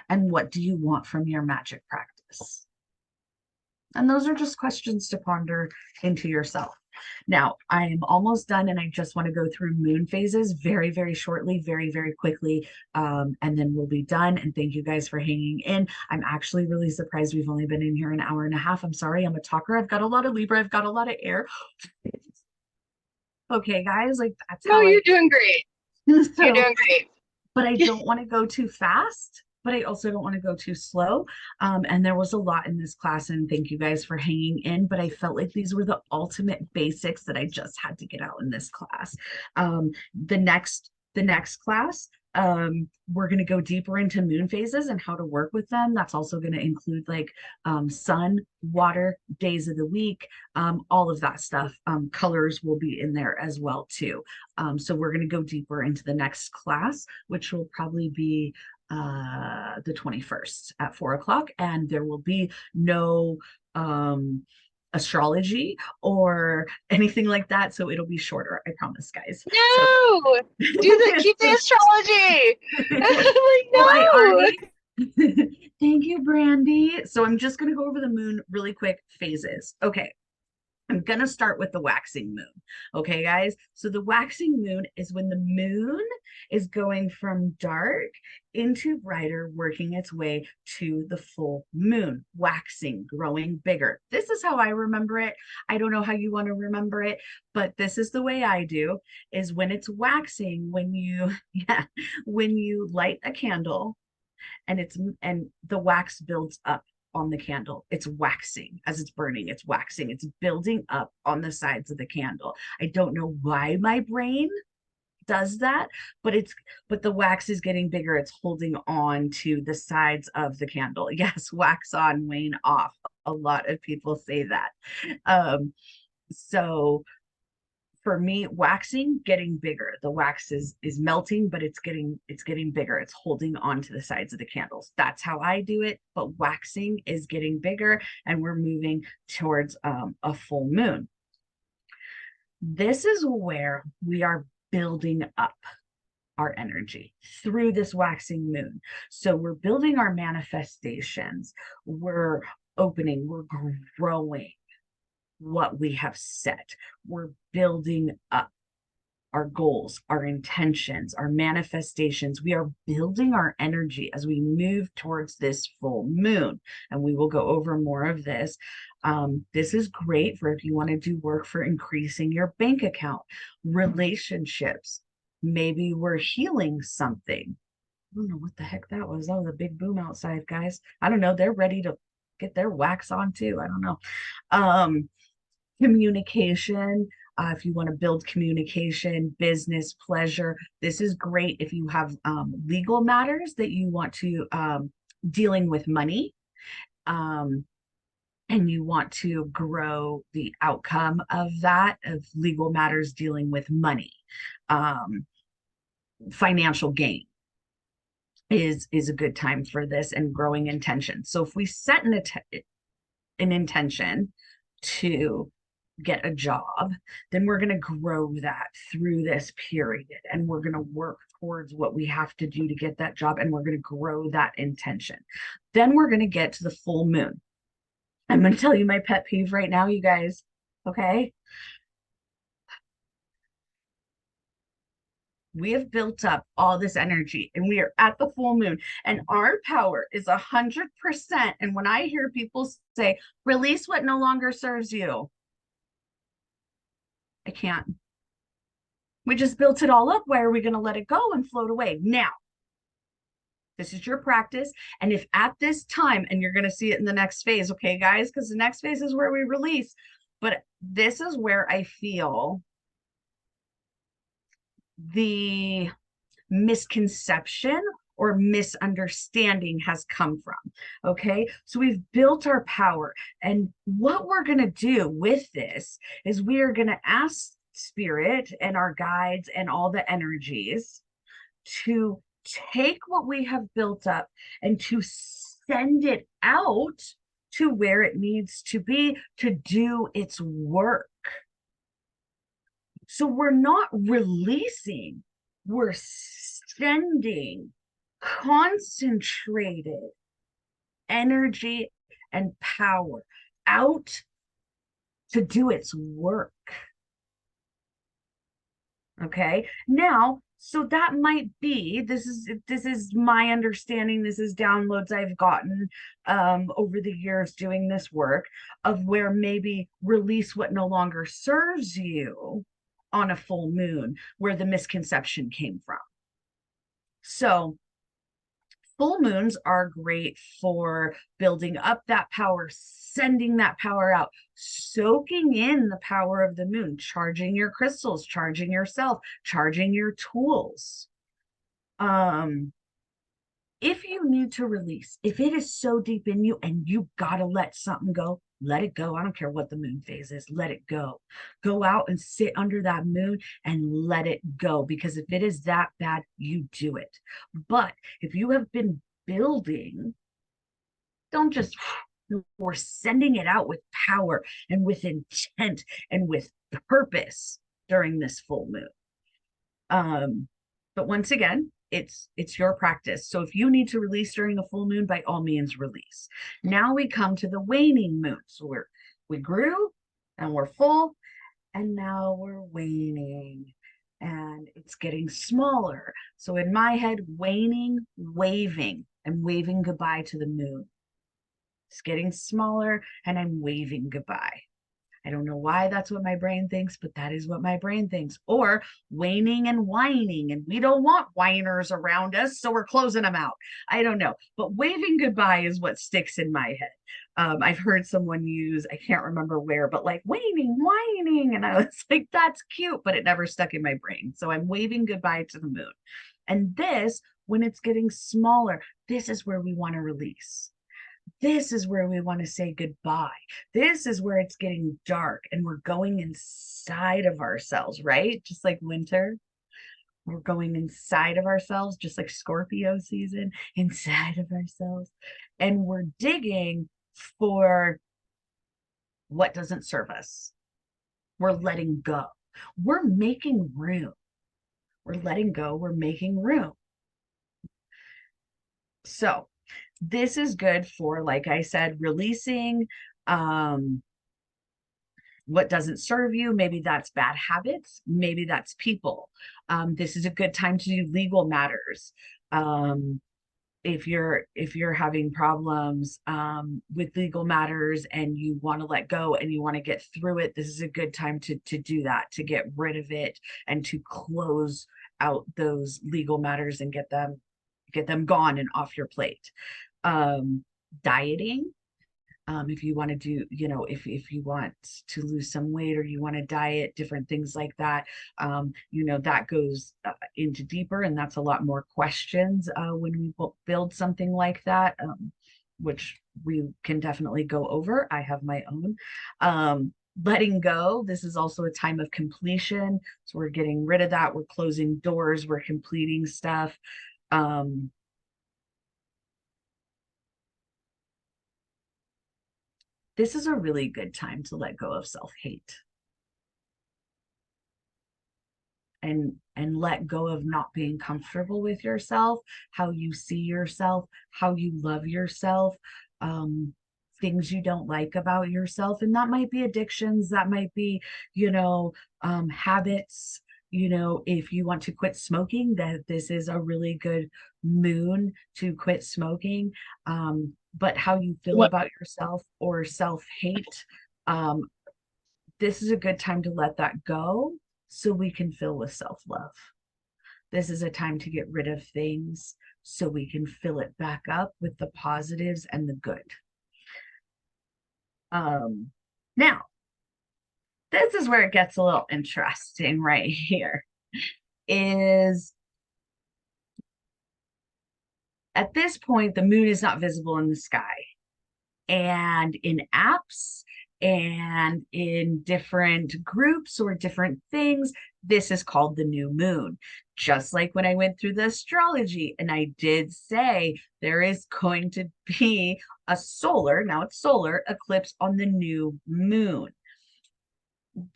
And what do you want from your magic practice? And those are just questions to ponder into yourself. Now, I am almost done, and I just want to go through moon phases very, very shortly, very, very quickly, and then we'll be done. And thank you guys for hanging in. I'm actually really surprised we've only been in here an hour and a half. I'm sorry, I'm a talker. I've got a lot of Libra. I've got a lot of air. Okay, guys, like that's No, how you're doing great. You're doing great. But I don't want to go too fast, but I also don't want to go too slow. And there was a lot in this class, and thank you guys for hanging in, but I felt like these were the ultimate basics that I just had to get out in this class. The next class, we're going to go deeper into moon phases and how to work with them. That's also going to include like sun, water, days of the week, all of that stuff. Colors will be in there as well too. So we're going to go deeper into the next class, which will probably be the 21st at 4 o'clock, and there will be no astrology or anything like that, so it'll be shorter, I promise, guys. No, so, keep the astrology. Like, no. Well, I already thank you, Brandy. So I'm just going to go over the moon really quick phases. Okay, I'm going to start with the waxing moon. Okay, guys. So the waxing moon is when the moon is going from dark into brighter, working its way to the full moon, waxing, growing bigger. This is how I remember it. I don't know how you want to remember it, but this is the way I do, is when it's waxing, when you, yeah, when you light a candle and the wax builds up on the candle. It's waxing as it's burning, it's waxing, it's building up on the sides of the candle. I don't know why my brain does that, but the wax is getting bigger. It's holding on to the sides of the candle. Yes, wax on, wane off. A lot of people say that. So for me, waxing, getting bigger. The wax is melting, but it's getting bigger. It's holding on to the sides of the candles. That's how I do it. But waxing is getting bigger, and we're moving towards a full moon. This is where we are building up our energy through this waxing moon. So we're building our manifestations. We're opening. We're growing what we have set. We're building up our goals, our intentions, our manifestations. We are building our energy as we move towards this full moon. And we will go over more of this. This is great for if you want to do work for increasing your bank account, relationships. Maybe we're healing something. I don't know what the heck that was. That was a big boom outside, guys. I don't know. They're ready to get their wax on too. I don't know. Communication, if you want to build communication, business, pleasure. This is great if you have legal matters that you want to dealing with money, and you want to grow the outcome of that, of legal matters dealing with money. Financial gain is a good time for this, and growing intention. So if we set an intention to get a job, then we're going to grow that through this period, and we're going to work towards what we have to do to get that job, and we're going to grow that intention. Then we're going to get to the full moon. I'm going to tell you my pet peeve right now, you guys. Okay, we have built up all this energy, and we are at the full moon, and our power is 100%. And when I hear people say, release what no longer serves you, I can't. We just built it all up. Why are we going to let it go and float away? Now, this is your practice. And if at this time, and you're going to see it in the next phase, okay, guys, because the next phase is where we release. But this is where I feel the misconception or misunderstanding has come from. Okay, so we've built our power, and what we're going to do with this is we are going to ask spirit and our guides and all the energies to take what we have built up and to send it out to where it needs to be to do its work. So we're not releasing, we're sending concentrated energy and power out to do its work. Okay, now, so that might be, this is my understanding, this is downloads I've gotten over the years doing this work, of where maybe release what no longer serves you on a full moon, where the misconception came from. So full moons are great for building up that power, sending that power out, soaking in the power of the moon, charging your crystals, charging yourself, charging your tools. If you need to release, if it is so deep in you and you gotta let something go, let it go. I don't care what the moon phase is, let it go. Go out and sit under that moon and let it go, because if it is that bad, you do it. But if you have been building, don't just, we're sending it out with power and with intent and with purpose during this full moon. But once again, it's your practice. So if you need to release during a full moon, by all means release. Now we come to the waning moon. So we grew and we're full, and now we're waning and it's getting smaller. So in my head, waning, waving. I'm waving goodbye to the moon. It's getting smaller and I'm waving goodbye. I don't know why that's what my brain thinks, but that is what my brain thinks. Or waning and whining, and we don't want whiners around us, so we're closing them out. I don't know, but waving goodbye is what sticks in my head. I've heard someone use, I can't remember where, but like waning, whining, and I was like, that's cute, but it never stuck in my brain. So I'm waving goodbye to the moon. And this, when it's getting smaller, this is where we want to release. This is where we want to say goodbye. This is where it's getting dark and we're going inside of ourselves, right? Just like winter, we're going inside of ourselves, just like Scorpio season, inside of ourselves. And we're digging for what doesn't serve us. We're letting go. We're making room. We're letting go. We're making room. So this is good for, like I said, releasing what doesn't serve you. Maybe that's bad habits. Maybe that's people. This is a good time to do legal matters. If you're having problems with legal matters and you want to let go and you want to get through it, this is a good time to do that, to get rid of it and to close out those legal matters and get them gone and off your plate. Dieting, if you want to do, if you want to lose some weight or you want to diet, different things like that, that goes into deeper, and that's a lot more questions when we build something like that, which we can definitely go over. I have my own. Letting go, this is also a time of completion, so we're getting rid of that, we're closing doors, we're completing stuff. This is a really good time to let go of self-hate and let go of not being comfortable with yourself, how you see yourself, how you love yourself, things you don't like about yourself. And that might be addictions, that might be, habits. If you want to quit smoking, that this is a really good moon to quit smoking. But how you feel about yourself or self-hate, this is a good time to let that go so we can fill with self-love. This is a time to get rid of things so we can fill it back up with the positives and the good. Now, this is where it gets a little interesting right here, is at this point, the moon is not visible in the sky. And in apps and in different groups or different things, this is called the new moon. Just like when I went through the astrology and I did say there is going to be a solar, now it's solar, eclipse on the new moon.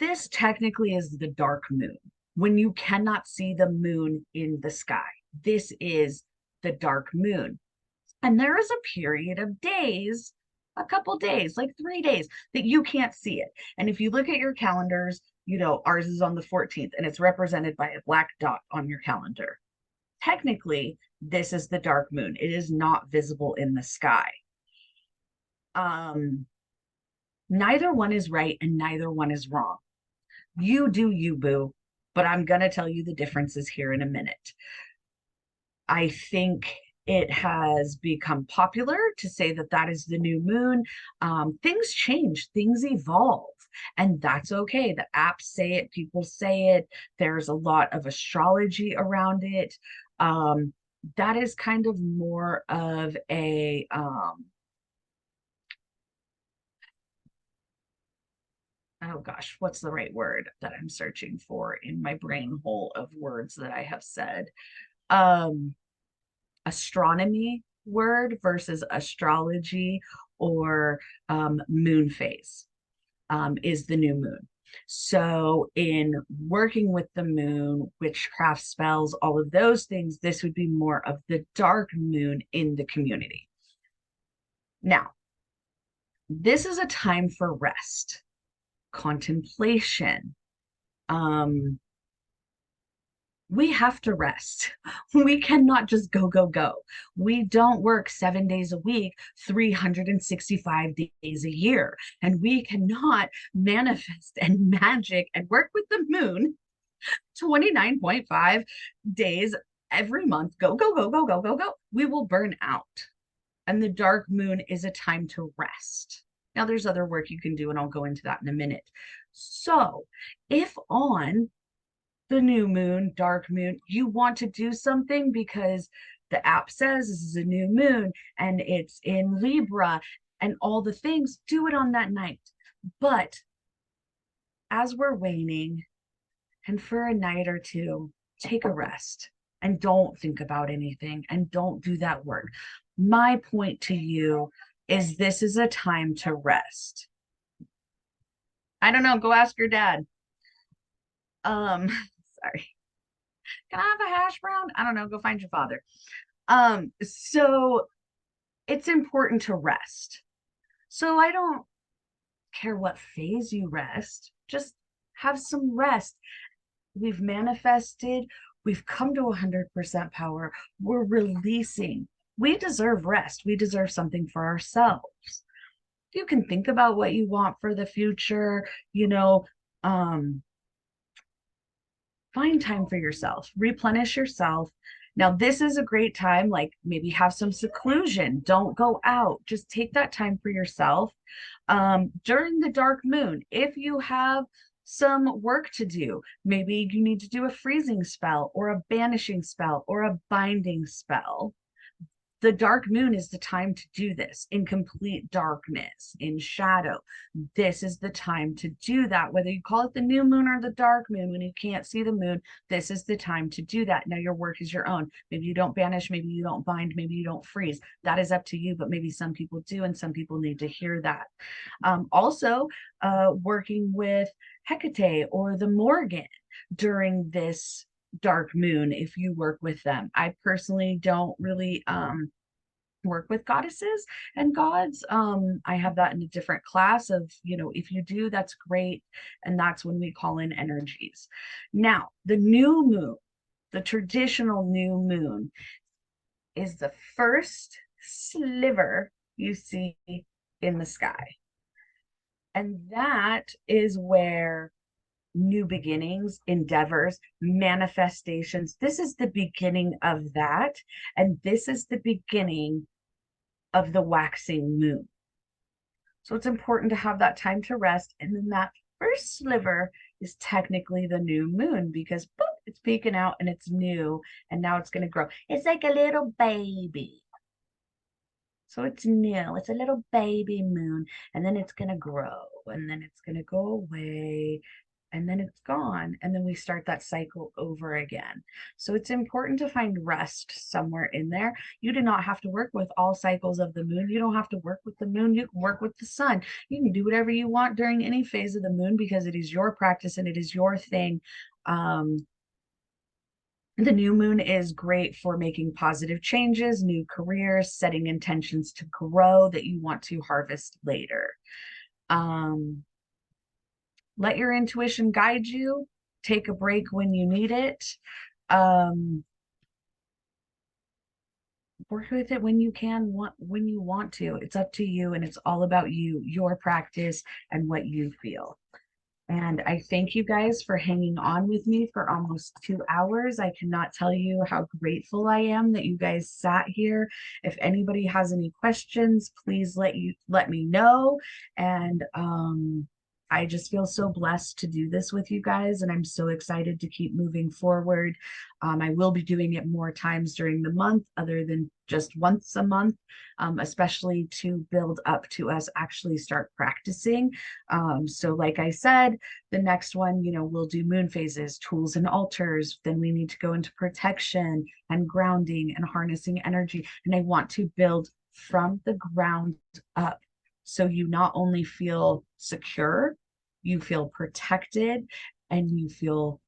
This technically is the dark moon, when you cannot see the moon in the sky. This is the dark moon. And there is a period of days, a couple days, like 3 days, that you can't see it. And if you look at your calendars, you know, ours is on the 14th and it's represented by a black dot on your calendar. Technically, this is the dark moon. It is not visible in the sky. Neither one is right and neither one is wrong. You do you, boo. But I'm going to tell you the differences here in a minute. I think it has become popular to say that that is the new moon. Things change, things evolve, and that's okay. The apps say it, people say it. There's a lot of astrology around it. That is kind of more of a oh gosh, what's the right word that I'm searching for in my brain hole of words that I have said? Astronomy word versus astrology, or moon phase is the new moon. So in working with the moon, witchcraft spells, all of those things, this would be more of the dark moon in the community. Now, this is a time for rest, contemplation. We have to rest. We cannot just go, go, go. We don't work 7 days a week, 365 days a year. And we cannot manifest and magic and work with the moon 29.5 days every month. Go, go, go, go, go, go, go. We will burn out. And the dark moon is a time to rest. Now, there's other work you can do, and I'll go into that in a minute. So if on the new moon, dark moon, you want to do something because the app says this is a new moon and it's in Libra and all the things, do it on that night. But as we're waning, and for a night or two, take a rest and don't think about anything and don't do that work. My point to you is this is a time to rest. I don't know, go ask your dad. Sorry. Can I have a hash brown? I don't know, go find your father. So it's important to rest. So I don't care what phase you rest, just have some rest. We've manifested, we've come to 100% power, we're releasing. We deserve rest. We deserve something for ourselves. You can think about what you want for the future, you know, find time for yourself, replenish yourself. Now, this is a great time, like maybe have some seclusion, don't go out, just take that time for yourself. During the dark moon, if you have some work to do, maybe you need to do a freezing spell or a banishing spell or a binding spell. The dark moon is the time to do this in complete darkness, in shadow. This is the time to do that, whether you call it the new moon or the dark moon. When you can't see the moon, this is the time to do that. Now your work is your own. Maybe you don't banish, maybe you don't bind, maybe you don't freeze. That is up to you, but maybe some people do, and some people need to hear that. Also, working with Hecate or the Morgan during this dark moon, if you work with them. I personally don't really work with goddesses and gods. I have that in a different class of, you know, if you do, that's great. And that's when we call in energies. Now, the new moon, the traditional new moon, is the first sliver you see in the sky. And that is where new beginnings, endeavors, manifestations. This is the beginning of that. And this is the beginning of the waxing moon. So it's important to have that time to rest. And then that first sliver is technically the new moon because boop, it's peeking out and it's new. And now it's going to grow. It's like a little baby. So it's new. It's a little baby moon. And then it's going to grow. And then it's going to go away. And then it's gone. And then we start that cycle over again. So it's important to find rest somewhere in there. You do not have to work with all cycles of the moon. You don't have to work with the moon. You can work with the sun. You can do whatever you want during any phase of the moon because it is your practice and it is your thing. The new moon is great for making positive changes, new careers, setting intentions to grow that you want to harvest later. Let your intuition guide you. Take a break when you need it. Work with it when you can, when you want to. It's up to you, and it's all about you, your practice, and what you feel. And I thank you guys for hanging on with me for almost 2 hours. I cannot tell you how grateful I am that you guys sat here. If anybody has any questions, please let me know. And I just feel so blessed to do this with you guys, and I'm so excited to keep moving forward. I will be doing it more times during the month other than just once a month, especially to build up to us actually start practicing. So like I said, the next one, we'll do moon phases, tools and altars. Then we need to go into protection and grounding and harnessing energy. And I want to build from the ground up. So you not only feel secure, you feel protected, and you feel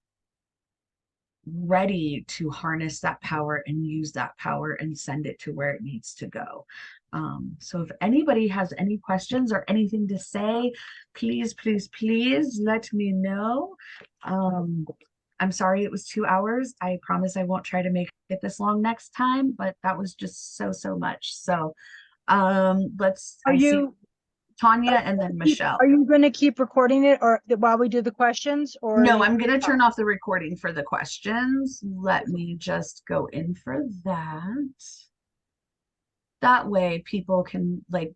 ready to harness that power and use that power and send it to where it needs to go. So if anybody has any questions or anything to say, please, please, please let me know. I'm sorry it was 2 hours. I promise I won't try to make it this long next time, but that was just so much. So Are you Tanya and then Michelle. Are you going to keep recording it or while we do the questions, or No, I'm going to turn off the recording for the questions. Let me just go in for that. That way people can, like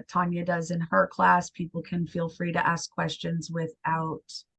Tanya does in her class, people can feel free to ask questions without